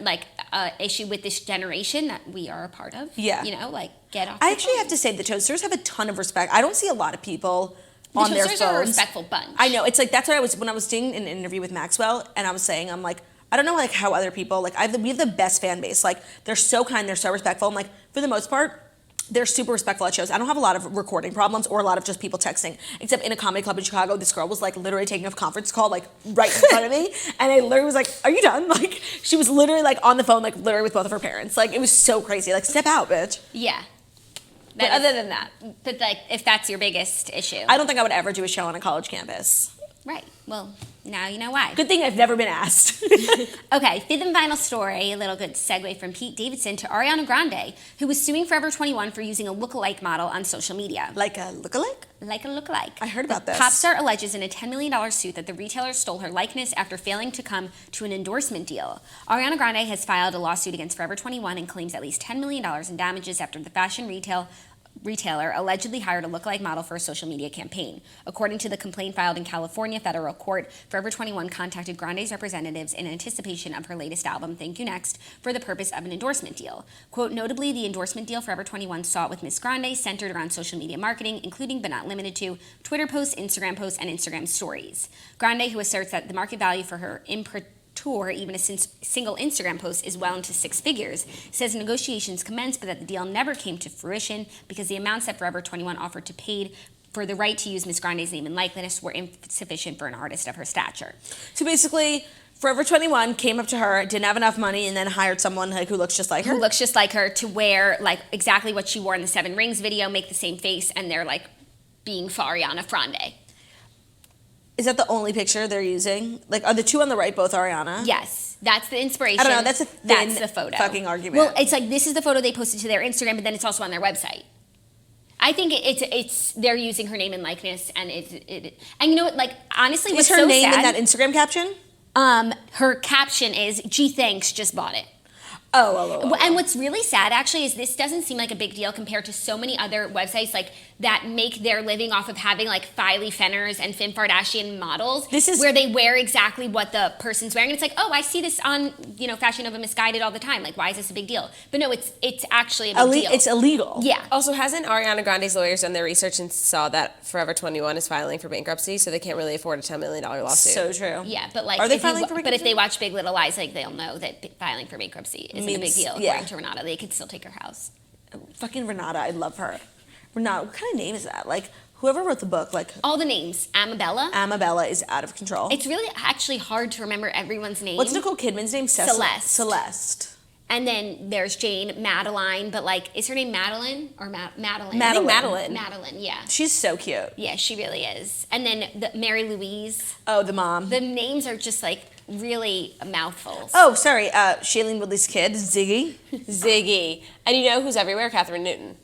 issue with this generation that we are a part of. Yeah. Like get off. I your actually phone. have to say the Toasters have a ton of respect. I don't see a lot of people The on their Toasters phones. are a respectful bunch. I know. It's like that's what I was when I was doing an interview with Maxwell, and I was saying I'm like I don't know like how other people like we have the best fan base. Like they're so kind, they're so respectful. I'm like for the most part. They're super respectful at shows. I don't have a lot of recording problems or a lot of just people texting. Except in a comedy club in Chicago, this girl was like literally taking a conference call like right in front of me. And I literally was like, are you done? Like she was literally like on the phone, like literally with both of her parents. Like it was so crazy. Like step out, bitch. Yeah. But other than that, But like if that's your biggest issue. I don't think I would ever do a show on a college campus. Right. Well, now you know why. Good thing I've never been asked. Okay, fifth and final story, a little good segue from Pete Davidson to Ariana Grande, who was suing Forever 21 for using a lookalike model on social media. Like a lookalike? Like a lookalike. I heard about The this. pop star alleges in a $10 million suit that the retailer stole her likeness after failing to come to an endorsement deal. Ariana Grande has filed a lawsuit against Forever 21 and claims at least $10 million in damages after the fashion retail retailer allegedly hired a lookalike model for a social media campaign. According to the complaint filed in California federal court, Forever 21 contacted Grande's representatives in anticipation of her latest album, Thank You Next, for the purpose of an endorsement deal. Quote, notably, the endorsement deal Forever 21 sought with Miss Grande centered around social media marketing, including but not limited to Twitter posts, and Instagram stories. Grande, who asserts that the market value for her tour, even a single Instagram post, is well into six figures, says negotiations commenced but that the deal never came to fruition because the amounts that Forever 21 offered to pay for the right to use Miss Grande's name and likeness were insufficient for an artist of her stature. So basically, Forever 21 came up to her, didn't have enough money, and then hired someone who looks just like her. Who looks just like her to wear like exactly what she wore in the Seven Rings video, make the same face, and they're like being for Ariana Grande. Is that the only picture they're using? Like, are the two on the right both Ariana? Yes, that's the inspiration. I don't know. That's a thin that's the photo. fucking argument. Well, it's like this is the photo they posted to their Instagram, but then it's also on their website. I think it's they're using her name and likeness, and and you know what? Like honestly, what's is her so name sad, in that Instagram caption? Her caption is "Gee, thanks, just bought it." Oh. And what's really sad actually is this doesn't seem like a big deal compared to so many other websites like that make their living off of having like Filey Fenners and Finn Kardashian models. This is where they wear exactly what the person's wearing. And it's like, oh, I see this on Fashion Nova Misguided all the time. Like, why is this a big deal? But no, it's actually a big deal. It's illegal. Yeah. Also, hasn't Ariana Grande's lawyers done their research and saw that Forever 21 is filing for bankruptcy, so they can't really afford a $10 million lawsuit? So true. Yeah, but like, Are they filing for bankruptcy? But if they watch Big Little Lies, like they'll know that filing for bankruptcy isn't a big deal. Yeah. According to Renata, they could still take her house. Fucking Renata, I love her. Renata, what kind of name is that? Like, whoever wrote the book, like... All the names. Amabella is out of control. It's really actually hard to remember everyone's name. What's Nicole Kidman's name? Celeste. And then there's Jane, Madeline, but like, is her name Madeline or Madeline? I think Madeline. Madeline, yeah. She's so cute. Yeah, she really is. And then Mary Louise. Oh, the mom. The names are just like really mouthfuls. Oh, sorry. Shailene Woodley's kid, Ziggy. Ziggy. And you know who's everywhere? Catherine Newton.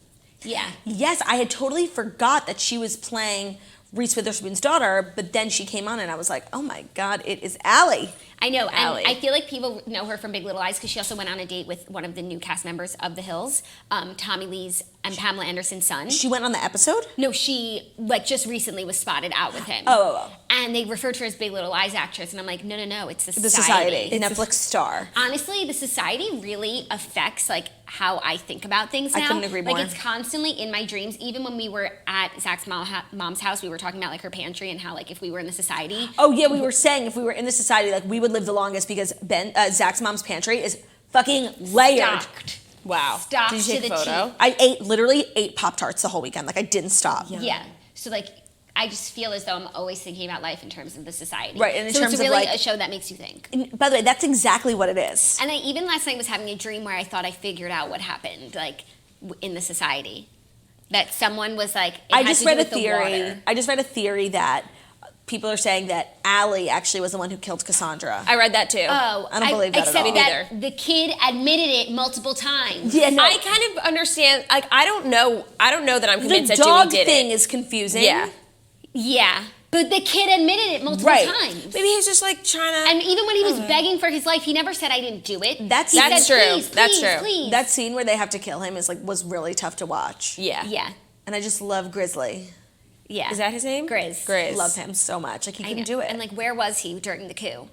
Yeah. Yes, I had totally forgot that she was playing Reese Witherspoon's daughter, but then she came on and I was like, oh my God, it is Allie. I know, Allie. and I feel like people know her from Big Little Lies because she also went on a date with one of the new cast members of The Hills, Tommy Lee's and Pamela Anderson's son. She went on the episode? No, she like just recently was spotted out with him. Oh. And they referred to her as Big Little Lies actress, and I'm like, no, it's the The Society. Society. Netflix star. Honestly, the Society really affects like how I think about things now. I couldn't agree more. Like it's constantly in my dreams. Even when we were at Zach's mom's house, we were talking about like her pantry and how like if we were in the Society. Oh yeah, we were saying if we were in the Society, like we would live the longest because Zach's mom's pantry is fucking layered. Stocked. Wow. Stocked Did you take to a the photo? teeth. I literally ate Pop-Tarts the whole weekend. Like I didn't stop. Yeah. So like I just feel as though I'm always thinking about life in terms of the Society. Right, and in so terms it's of, really like- a show that makes you think. And by the way, that's exactly what it is. And I even last night was having a dream where I thought I figured out what happened, like in the Society, that someone was like. I just read a theory that people are saying that Allie actually was the one who killed Cassandra. I read that too. Oh, I don't believe that at except all. that the kid admitted it multiple times. Yeah, no. I kind of understand. Like, I don't know that I'm The convinced that dog Jimmy did thing it. is confusing. Yeah. Yeah, but the kid admitted it multiple Right. times. Maybe he's just like trying to. And even when he was begging for his life, he never said I didn't do it. That's He That's said, true. Please, That's please, true. Please. That scene where they have to kill him was really tough to watch. Yeah. Yeah. And I just love Grizzly. Yeah. Is that his name? Grizz? Grizz. Love him so much. Like he I couldn't know. do it. And like, where was he during the coup?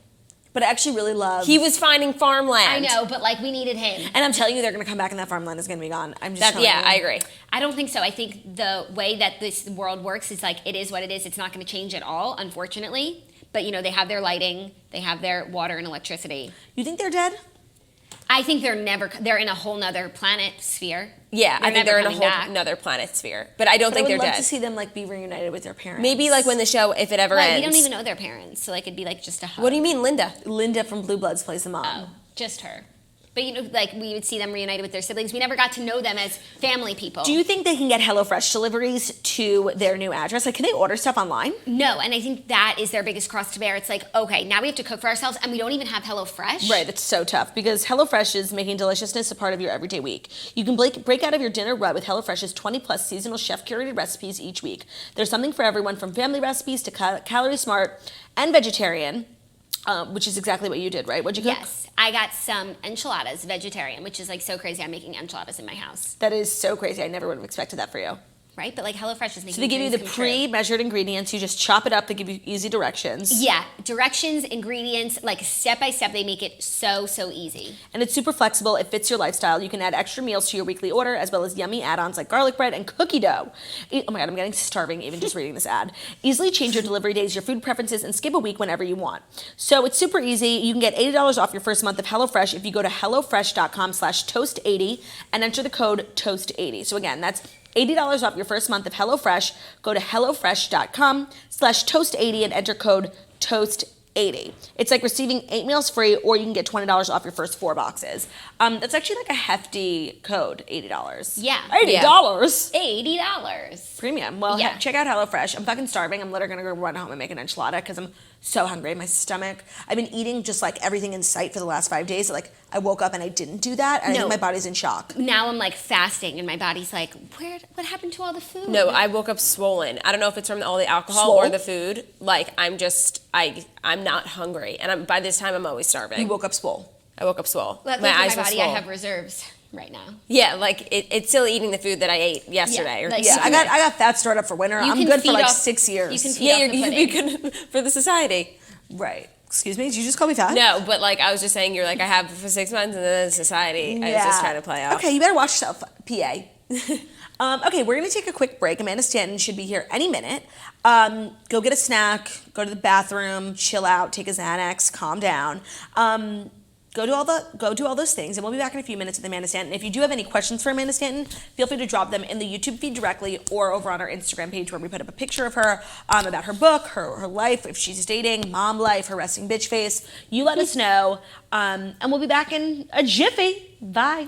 But I actually really love. He was finding farmland. I know, but like, we needed him. And I'm telling you, they're gonna come back and that farmland is gonna be gone. I'm just. That, telling yeah, you. I agree. I don't think so. I think the way that this world works is like, it is what it is. It's not going to change at all, unfortunately. But they have their lighting, they have their water and electricity. You think they're dead? I think they're in a whole nother planet sphere. Yeah, I think they're in a never whole coming back. another planet sphere. But I don't But think I would they're love dead. to see them like be reunited with their parents. Maybe like when the show, if it ever Right, ends. we don't even know their parents, so like it'd be like just a hug. What do you mean, Linda? Linda from Blue Bloods plays the mom. Oh, just her. But like we would see them reunited with their siblings. We never got to know them as family people. Do you think they can get HelloFresh deliveries to their new address? Like, can they order stuff online? No, and I think that is their biggest cross to bear. It's like, okay, now we have to cook for ourselves, and we don't even have HelloFresh. Right, that's so tough because HelloFresh is making deliciousness a part of your everyday week. You can break out of your dinner rut with HelloFresh's 20-plus seasonal chef-curated recipes each week. There's something for everyone from family recipes to calorie smart and vegetarian. which is exactly what you did, right? What'd you cook? Yes, I got some enchiladas, vegetarian, which is like so crazy. I'm making enchiladas in my house, That is so crazy. I never would have expected that for you. right? But like HelloFresh is making. So they give you the dreams come true. pre-measured ingredients. You just chop it up. They give you easy directions. Yeah, directions, ingredients, like step by step. They make it so easy. And it's super flexible. It fits your lifestyle. You can add extra meals to your weekly order, as well as yummy add-ons like garlic bread and cookie dough. Oh my God, I'm getting starving even just reading this ad. Easily change your delivery days, your food preferences, and skip a week whenever you want. So it's super easy. You can get $80 off your first month of HelloFresh if you go to hellofresh.com/toast80 and enter the code toast80. So again, that's $80 off your first month of HelloFresh. Go to hellofresh.com/toast80 and enter code toast80. It's like receiving 8 meals free, or you can get $20 off your first 4 boxes. That's actually like a hefty code, $80. Yeah. $80? $80. Premium. Well, Yeah. check out HelloFresh. I'm fucking starving. I'm literally gonna go run home and make an enchilada because I'm so hungry. My stomach. I've been eating just like everything in sight for the last 5 days. Like I woke up and I didn't do that, and I No. think my body's in shock. Now I'm like fasting, and my body's like, what happened to all the food? No, I woke up swollen. I don't know if it's from all the alcohol Swole? or the food. Like I'm not hungry, and by this time I'm always starving. You woke up swole. I woke up swole. Luckily for my eyes my were body, swole. I have reserves right now. Yeah, like it's still eating the food that I ate yesterday. Yeah, or like- Yeah, I yesterday. got fat stored up for winter. You I'm can good for feed like off- 6 years. you can feed Yeah, off the you'd be good for the society. Right. Excuse me, did you just call me fat? No, but like I was just saying, you're like I have for 6 months, and then society. I was just trying to play off. Okay, you better watch yourself, PA. Okay, we're gonna take a quick break. Amanda Stanton should be here any minute. Go get a snack, go to the bathroom, chill out, take a Xanax, calm down. Go do all those things, and we'll be back in a few minutes with Amanda Stanton. If you do have any questions for Amanda Stanton, feel free to drop them in the YouTube feed directly or over on our Instagram page where we put up a picture of her about her book, her life, if she's dating, mom life, her resting bitch face. You let us know, and we'll be back in a jiffy. Bye.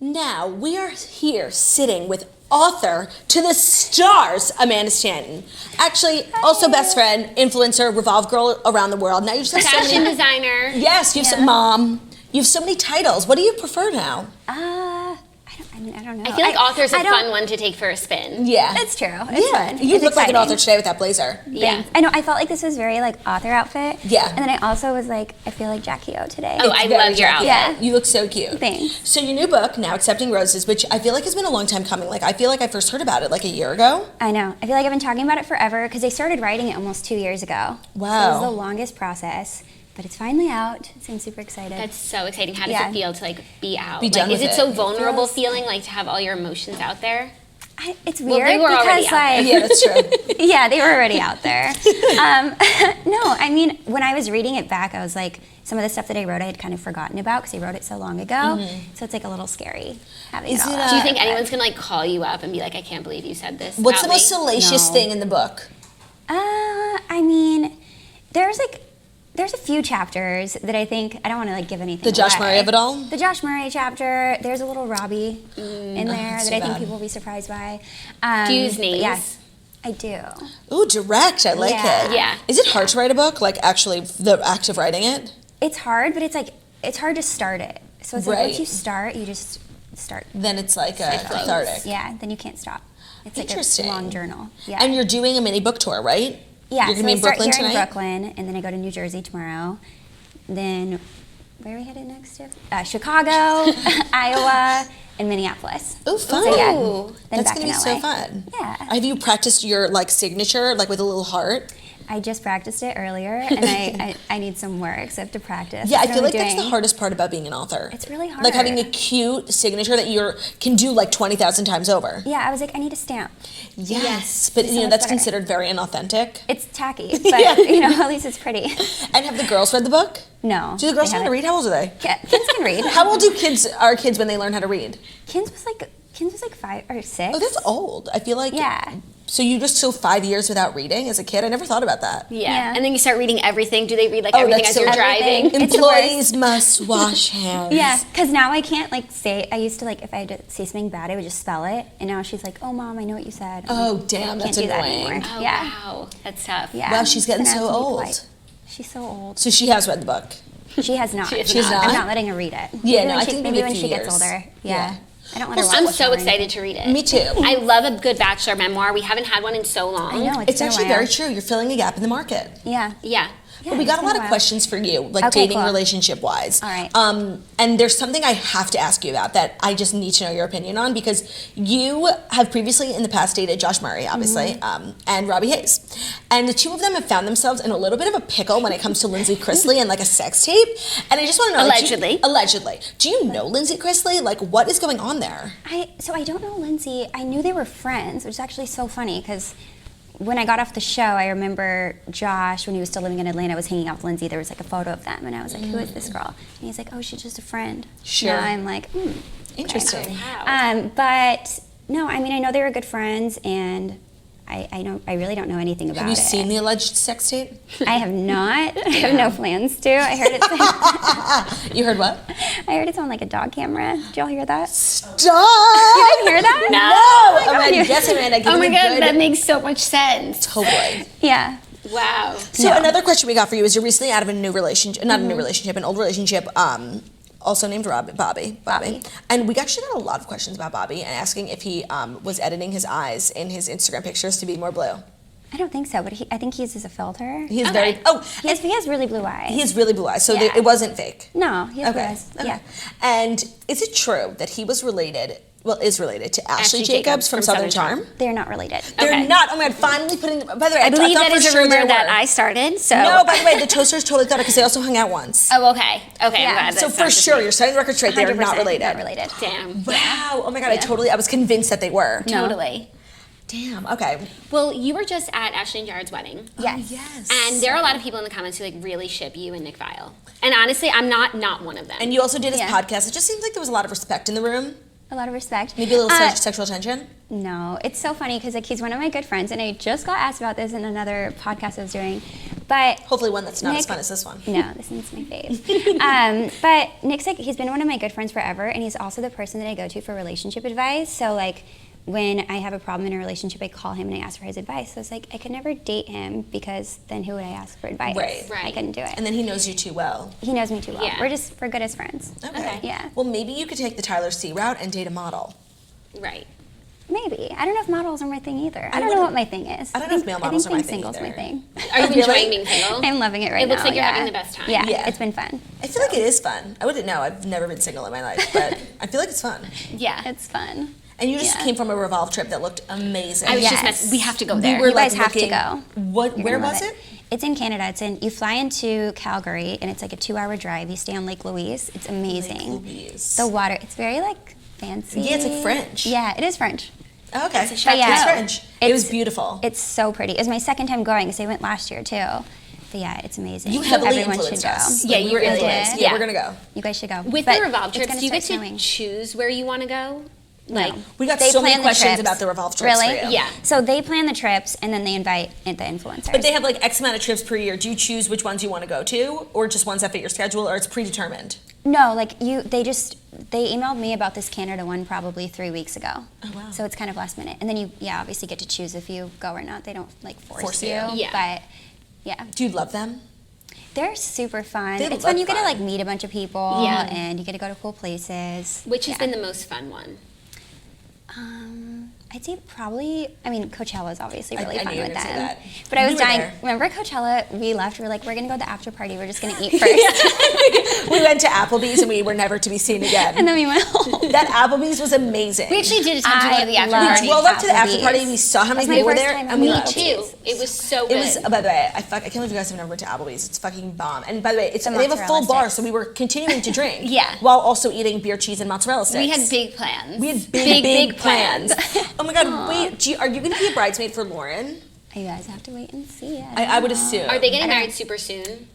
Now we are here sitting with author to the stars, Amanda Stanton. Actually, also best friend, influencer, Revolve girl around the world. Now you just have so Fashion many. designer. Yes, you have some mom. You have so many titles. What do you prefer now? I don't know. I feel like author's a I don't- fun one to take for a spin. Yeah. It's true. It's fun. You It's look like an exciting. author today with that blazer. Yeah. I know. I felt like this was very like author outfit. Yeah. And then I also was like, I feel like Jackie O today. Oh, I Very love your Jackie. outfit. Yeah. You look so cute. Thanks. So your new book, Now Accepting Roses, which I feel like has been a long time coming. Like I feel like I first heard about it like a year ago. I know. I feel like I've been talking about it forever because I started writing it almost 2 years ago. Wow. So it was the longest process, but it's finally out. So I'm super excited. That's so exciting. How does Yeah. it feel to like be out? Be like, done is with it it. so vulnerable feels- feeling like to have all your emotions out there? It's Well, weird they were already because out there. like Yeah, that's true. yeah, they were already out there. No, I mean, when I was reading it back, I was like, some of the stuff that I wrote, I had kind of forgotten about because I wrote it so long ago. So it's like a little scary having Is it all it, out Do you there, think but- anyone's gonna like call you up and be like, I can't believe you said this? What's the about most me? salacious No. thing in the book? I mean, there's a few chapters that I think I don't want to like give anything. The Josh away. Murray of it all? The Josh Murray chapter. There's a little Robbie in there that's that I too think bad. people will be surprised by. Do you use but names? Yes, I do. Ooh, direct. I like Yeah. it. Yeah. Is it hard to write a book? Like actually the act of writing it? It's hard, but it's hard to start it. So it's like Right. once you start, you just start. Then it's like It flows. cathartic. Yeah, then you can't stop. It's like Interesting. a long journal. Yeah. And you're doing a mini book tour, right? Yeah, You're so gonna be I in start Brooklyn here tonight? in Brooklyn, and then I go to New Jersey tomorrow. Then, where are we headed next to? Chicago, Iowa, and Minneapolis. Oh, fun. So yeah, Ooh. then That's back gonna in be so LA. fun. Yeah. Have you practiced your like signature, like with a little heart? I just practiced it earlier, and I need some work, so I have to practice. Yeah, I That's feel what like I'm that's the doing. hardest part about being an author. It's really Like having a hard. cute signature that you can do like 20,000 times over. Yeah, I was like, I need a stamp. Yes, but so you know much that's better. considered very inauthentic. It's tacky, but you know, at least it's pretty. And have the girls read the book? No. Do the girls they know how to read? haven't. How old are they? Kids can read. How old do our kids when they learn how to read? Kids was like 5 or 6. Oh, that's old. I feel like Yeah. So you just go 5 years without reading as a kid? I never thought about that. Yeah. Yeah. And then you start reading everything. Do they read like Oh, everything that's as so you're Everything. driving? It's the Employees must wash hands. Yeah, because now I can't like say. I used to like if I had to say something bad, I would just spell it, and now she's like, "Oh, Mom, I know what you said." I'm Oh, like, damn, I can't that's do that annoying. anymore. Oh, Yeah, wow. That's tough. yeah. Wow, she's getting Gonna have so to be old. polite. She's so old. So she has read the book. She has not. She has She's not? I'm not letting her read it. Yeah, Maybe no, when I she, think maybe maybe a when few she gets years. older. Yeah. Yeah. I don't let her watch I'm it so or excited anything. to read it. Me too. I love a good Bachelor memoir. We haven't had one in so long. I know It's been a actually while. very true. You're filling a gap in the market. Yeah. Yeah. Yeah, But we got it's a been lot of while. questions for you, like Okay, dating cool. relationship wise. All right. And there's something I have to ask you about that I just need to know your opinion on because you have previously in the past dated Josh Murray, obviously, Mm-hmm. and Robbie Hayes. And the two of them have found themselves in a little bit of a pickle when it comes to Lindsay Chrisley and like a sex tape. And I just want to know, Allegedly. allegedly, do you know Lindsay Chrisley? Like, what is going on there? So I don't know Lindsay. I knew they were friends, which is actually so funny because when I got off the show, I remember Josh, when he was still living in Atlanta, was hanging out with Lindsay. There was like a photo of them, and I was like, "Who is this girl?" And he's like, "Oh, she's just a friend." Sure. Now I'm like, Interesting. Wow. But no, I mean, I know they were good friends, and I really don't know anything about Have you it. seen the alleged sex tape? I have not. I have no plans to. I heard it. You heard what? I heard it's on like a dog camera. Did y'all hear that? Stop! You didn't hear that? No! God, Amanda, you- yes, Amanda. Give Oh me my the God, good- that makes so much sense. Totally. Yeah. Wow. So No. another question we got for you is you're recently out of a new relationship, not a new relationship, an old relationship, also named Bobby. And we actually got a lot of questions about Bobby and asking if he was editing his eyes in his Instagram pictures to be more blue. I don't think so, but I think he uses a filter. He is Okay. very, He has really blue eyes. he has really blue eyes, so Yeah. it wasn't fake. No, he has blue Okay. eyes. Okay. Yeah. And is it true that he was related, is related to Ashley Ashley Jacobs from Southern Charm? They're not related. They're Okay. not. Oh my God! Finally putting. By the way, I believe thought that for is a sure rumor they that were. I started. So No, by the way, the toasters totally thought it because they also hung out once. Oh, okay. Okay. Yeah. I'm glad So that's for not just sure, me. you're setting the record straight. They are not 100% related. Not related. Damn. Wow! Oh my God! I was convinced that they were. No. Totally. Damn. Okay. Well, you were just at Ashley and Jared's wedding. Yes. Yes. And there are a lot of people in the comments who like really ship you and Nick Viall. And honestly, I'm not one of them. And you also did his Yeah. podcast. It just seems like there was a lot of respect in the room. A lot of respect. Maybe a little Uh, sexual tension. No, it's so funny because like he's one of my good friends, and I just got asked about this in another podcast I was doing. But Hopefully one that's not as Nick- fun as this one. No, this one's my fave. But Nick's like, he's been one of my good friends forever, and he's also the person that I go to for relationship advice. So like, when I have a problem in a relationship, I call him and I ask for his advice. So it's like, I could never date him because then who would I ask for advice? Right. I couldn't do it. And then he knows you too well. He knows me too well. Yeah. We're good as friends. Okay. Yeah. Well, maybe you could take the Tyler C route and date a model. Right. Maybe. I don't know if models are my thing either. I don't know what my thing is. I don't know if male models are my being thing single's either. my thing. Are you Really? enjoying being single? I'm loving it right now. It looks like you're yeah. having the best time. Yeah, Yeah. it's been fun. I feel like it is fun. I wouldn't know. I've never been single in my life, but I feel like it's fun. Yeah. It's fun. And you just Yeah. came from a Revolve trip that looked amazing. I was Yes. just we have to go We there. were You guys like have to looking- go. What? You're Where gonna love was it? It's in Canada. You fly into Calgary, and it's like a 2-hour drive. You stay on Lake Louise. It's amazing. Lake Louise. The water, it's very like fancy. Yeah, it's like French. Yeah, it is French. Oh, okay. It's a chateau. yeah, It's French. It was it's- beautiful. It's so pretty. It was my second time going, because I went last year too. But yeah, it's amazing. You heavily Everyone influenced should go. us. Yeah, Like, we you were really influenced. did. Yeah, Yeah. we're gonna go. You guys should go. With But the Revolve it's trips, gonna do you get start to snowing. choose where you want to go? Like, We got They so many plan the questions trips. about the Revolve trips Really? for you. yeah. So they plan the trips, and then they invite the influencers. But they have like X amount of trips per year. Do you choose which ones you want to go to, or just ones that fit your schedule, or it's predetermined? No, like they emailed me about this Canada one probably 3 weeks ago. Oh, wow. So it's kind of last minute. And then you, obviously get to choose if you go or not. They don't like force you. Yeah. But yeah, Do you love them? they're super fun. They It's look fun. You get to fun. like meet a bunch of people. Yeah. And you get to go to cool places. which has Yeah. been the most fun one? I'd say probably, Coachella is obviously really I fun knew you were with gonna say them. that. But I You was were dying. there. Remember Coachella? We left. We were like, we're going to go to the after party. We're just going to eat first. We went to Applebee's and we were never to be seen again. And then we went home. That Applebee's was amazing. We actually did attempt to go to the after love party. We drove up to the after Applebee's. party. We saw how many That's my people were first there, time and we at Me left. Applebee's. too. It was so good. It was, by the way, I can't believe you guys have never been to Applebee's. It's fucking bomb. And by the way, they have a mozzarella full bar, sticks. so we were continuing to drink. Yeah. While also eating beer, cheese, and mozzarella sticks. We had big plans. We had big plans. Oh my god, wait, are you going to be a bridesmaid for Lauren? You guys have to wait and see. I would assume. Are they getting I don't- married super soon?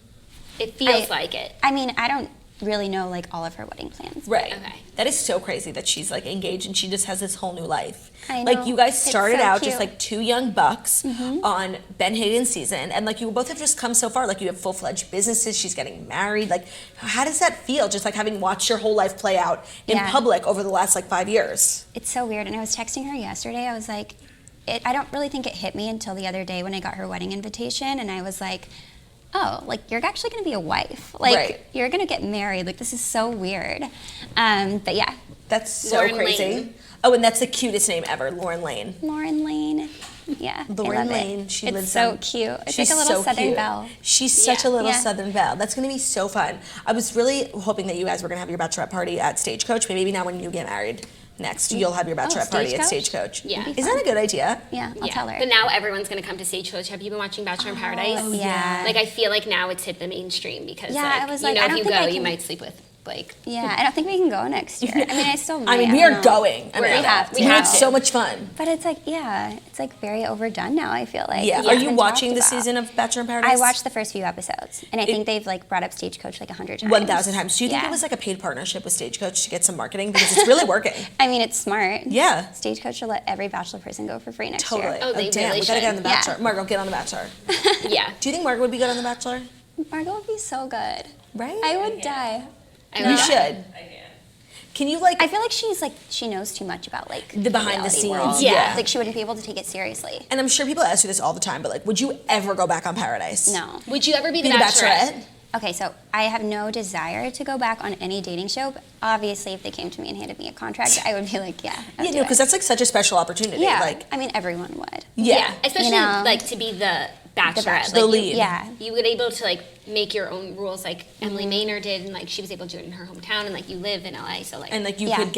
It feels like it. I don't really know like all of her wedding plans. Right. Okay. That is so crazy that she's like engaged and she just has this whole new life. I Like know. you guys It's started so out cute. just like two young bucks on Ben Hayden's season, and like you both have just come so far. Like you have full-fledged businesses. She's getting married. Like how does that feel? Just like having watched your whole life play out in Yeah. public over the last like 5 years. It's so weird. And I was texting her yesterday. I was like, I don't really think it hit me until the other day when I got her wedding invitation, and I was like, oh, like you're actually going to be a wife. Like Right. you're going to get married. Like this is so weird. But yeah, That's so Lauren crazy. Lane. Oh, and that's the cutest name ever, Lauren Lane. Lauren Lane. Yeah, Lauren I love Lane. It. She it's lives so on- cute. It's She's like a little so Southern cute. belle. She's such a Yeah. little Yeah. Southern belle. That's gonna be so fun. I was really hoping that you guys were gonna have your bachelorette party at Stagecoach. Maybe now when you get married next, you'll have your bachelorette party at Stagecoach? Stagecoach. Yeah. Is that a good idea? Yeah, I'll Yeah. tell her. But now everyone's going to come to Stagecoach. Have you been watching Bachelor in Paradise? Oh, yeah. Like I feel like now it's hit the mainstream because Yeah, I was you like, know I if don't you think go I you can- might sleep with like Yeah, I don't think we can go next year. I mean, I still might. I mean, we don't are know. going. We Amanda. have to. We had Yeah. so much fun. But it's like, it's like very overdone now, I feel like. Yeah. It's Are been you watching talked the about. season of Bachelor in Paradise? I watched the first few episodes, and I think they've like brought up Stagecoach like 100 times. 1,000 times. Do you think Yeah. it was like a paid partnership with Stagecoach to get some marketing? Because it's really working. I mean, it's smart. Yeah. Stagecoach should let every Bachelor person go for free next Totally. year. Oh, they damn, really we gotta get on should. The Bachelor. Yeah. Margot, get on The Bachelor. yeah. Do you think Margot would be good on The Bachelor? Margot would be so good. Right? I would die. I You would- should. Can you like I feel like she knows too much about like The behind the reality scenes, world. yeah. Like she wouldn't be able to take it seriously. And I'm sure people ask you this all the time, but like, would you ever go back on Paradise? No. Would you ever be Be the the Bachelorette? Bachelorette? Okay, so I have no desire to go back on any dating show. But obviously, if they came to me and handed me a contract, I would be like, yeah. Yeah, no, because that's like such a special opportunity. yeah. Like, I mean, everyone would. yeah. Especially You know? like to be the Bachelorette. Bachelor. The Like, lead. Yeah. You would able to like make your own rules like Emily Maynard did, and like she was able to do it in her hometown, and like you live in LA, so like And like you Yeah. could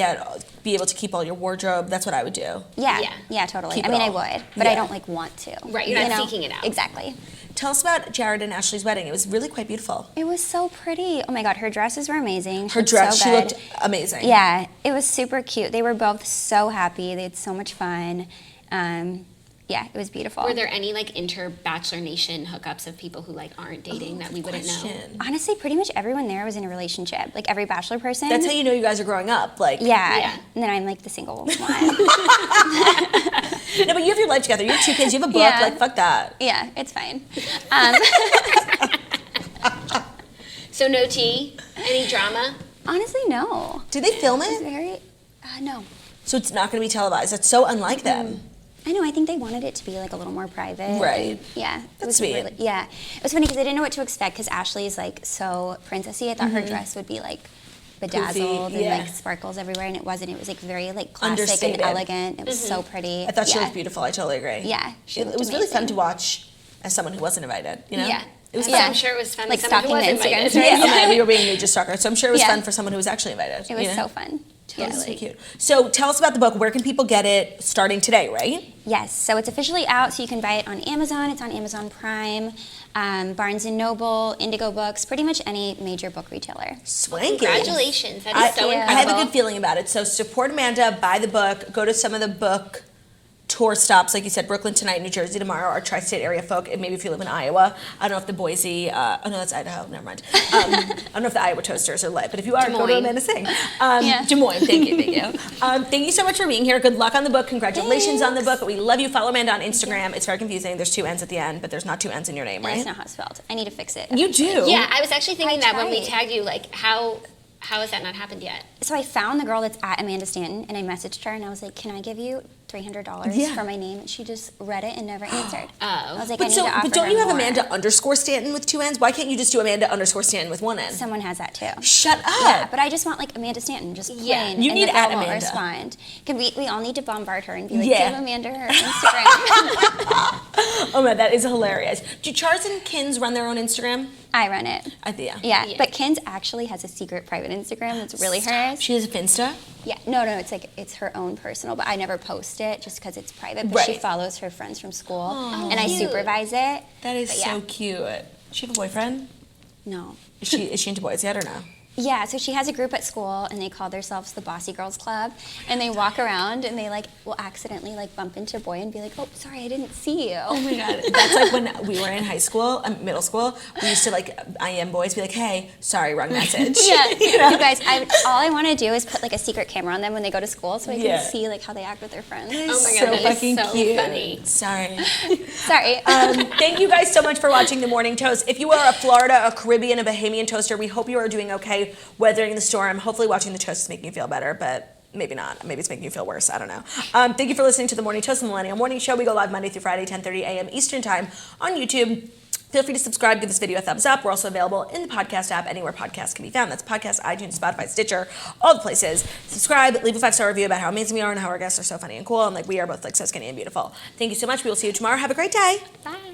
be able to keep all your wardrobe. That's what I would do. Yeah. Yeah. Yeah, totally. Keep I it mean, I all. would, but Yeah. I don't like want to. Right, you're not You know? seeking it out. Exactly. Tell us about Jared and Ashley's wedding. It was really quite beautiful. It was so pretty. Oh my God, her dresses were amazing. Her looked dress, so she good. looked amazing. Yeah, it was super cute. They were both so happy. They had so much fun. Yeah, it was beautiful. were there any like inter-Bachelor Nation hookups of people who like aren't dating that we wouldn't know? Question. Honestly, pretty much everyone there was in a relationship. Like every Bachelor person. That's how you know you guys are growing up. Like, Yeah. Yeah. And then I'm like the single one. No, but you have your life together. You have 2 kids. You have a book. Yeah. Like, fuck that. Yeah, it's fine. So no tea? Any drama? Honestly, no. Do they film It's it? very, no. So it's not going to be televised. That's so unlike them. I know. I think they wanted it to be like a little more private. Right. And, yeah. That's was sweet. Yeah. It was funny because I didn't know what to expect because Ashley is like so princessy. I thought her dress would be like bedazzled Poofy, and like sparkles everywhere, and it wasn't. It was like very like classic Understated. and elegant. It was so pretty. I thought she Yeah. looked beautiful. I totally agree. Yeah, she It looked was really fun amazing. to watch as someone who wasn't invited, you know? Yeah. It was Yeah. fun. I'm sure it was fun. Like for someone who stalking the wasn't Instagrams, invited. right? Yeah, oh my, we were being major stalkers. So I'm sure it was Yeah. fun for someone who was actually invited. It was you know? so fun. Yeah, so cute. So tell us about the book. Where can people get it starting today, right? Yes, so it's officially out, so you can buy it on Amazon. It's on Amazon Prime, Barnes & Noble, Indigo Books, pretty much any major book retailer. Swanky. Congratulations. That I, is so I incredible. have a good feeling about it. So support Amanda, buy the book, go to some of the book tour stops, like you said, Brooklyn tonight, New Jersey tomorrow, our tri-state area folk, and maybe if you live in Iowa. I don't know if the Boise, oh no, that's Idaho, never mind. I don't know if the Iowa Toasters are lit, but if you are, Des go to Moines. Amanda Sing. Yeah. Des Moines, thank you, thank you. Thank you so much for being here. Good luck on the book. Congratulations on the book. We love you. Follow Amanda on Instagram. It's very confusing. There's 2 N's at the end, but there's not 2 N's in your name, That's right? not how it's spelled. I need to fix it. You do. Yeah, I was actually thinking I that when we tried. tagged you, like, how has that not happened yet? So I found the girl that's at Amanda Stanton, and I messaged her, and I was like, "Can I give you $300 Yeah. for my name?" And she just read it and never answered. Oh. I was like, "I But need so, to offer but don't her you have more." Amanda underscore Stanton with 2 N's? Why can't you just do Amanda underscore Stanton with 1 N? Someone has that too. Shut up. Yeah, but I just want like Amanda Stanton, just plain. Yeah, you and need the girl at won't Amanda. respond. Can we all need to bombard her and be like, Yeah. give Amanda her Instagram. Oh man, that is hilarious. Do Charles and Kins run their own Instagram? I run it. Yeah. Yeah, Yeah. but Kins actually has a secret private Instagram that's really hers. She has a Finsta? Yeah, no, it's her own personal, but I never post it just because it's private. But she Right. follows her friends from school, and I cute. supervise it. That is But so yeah. cute. Does she have a boyfriend? No. Is she into boys yet or no? Yeah, so she has a group at school, and they call themselves the Bossy Girls Club, and they walk around, and they like will accidentally like bump into a boy and be like, "Oh, sorry, I didn't see you." Oh my god, that's like when we were in high school, middle school. We used to like IM boys be like, "Hey, sorry, wrong message." Yeah, You know? you guys, all I want to do is put like a secret camera on them when they go to school, so I can Yeah. see like how they act with their friends. Oh my god, so that is fucking so cute. funny. Sorry. Sorry. Thank you guys so much for watching The Morning Toast. If you are a Florida, a Caribbean, a Bahamian toaster, we hope you are doing okay weathering the storm. Hopefully watching the toast is making you feel better, but maybe not. Maybe it's making you feel worse. I don't know. Thank you for listening to The Morning Toast, the Millennial Morning Show. We go live Monday through Friday, 10:30 a.m. Eastern Time on YouTube. Feel free to subscribe, give this video a thumbs up. We're also available in the podcast app, anywhere podcasts can be found. That's podcast, iTunes, Spotify, Stitcher, all the places. Subscribe, leave a 5-star review about how amazing we are and how our guests are so funny and cool, and like we are both like so skinny and beautiful. Thank you so much. We will see you tomorrow. Have a great day. Bye.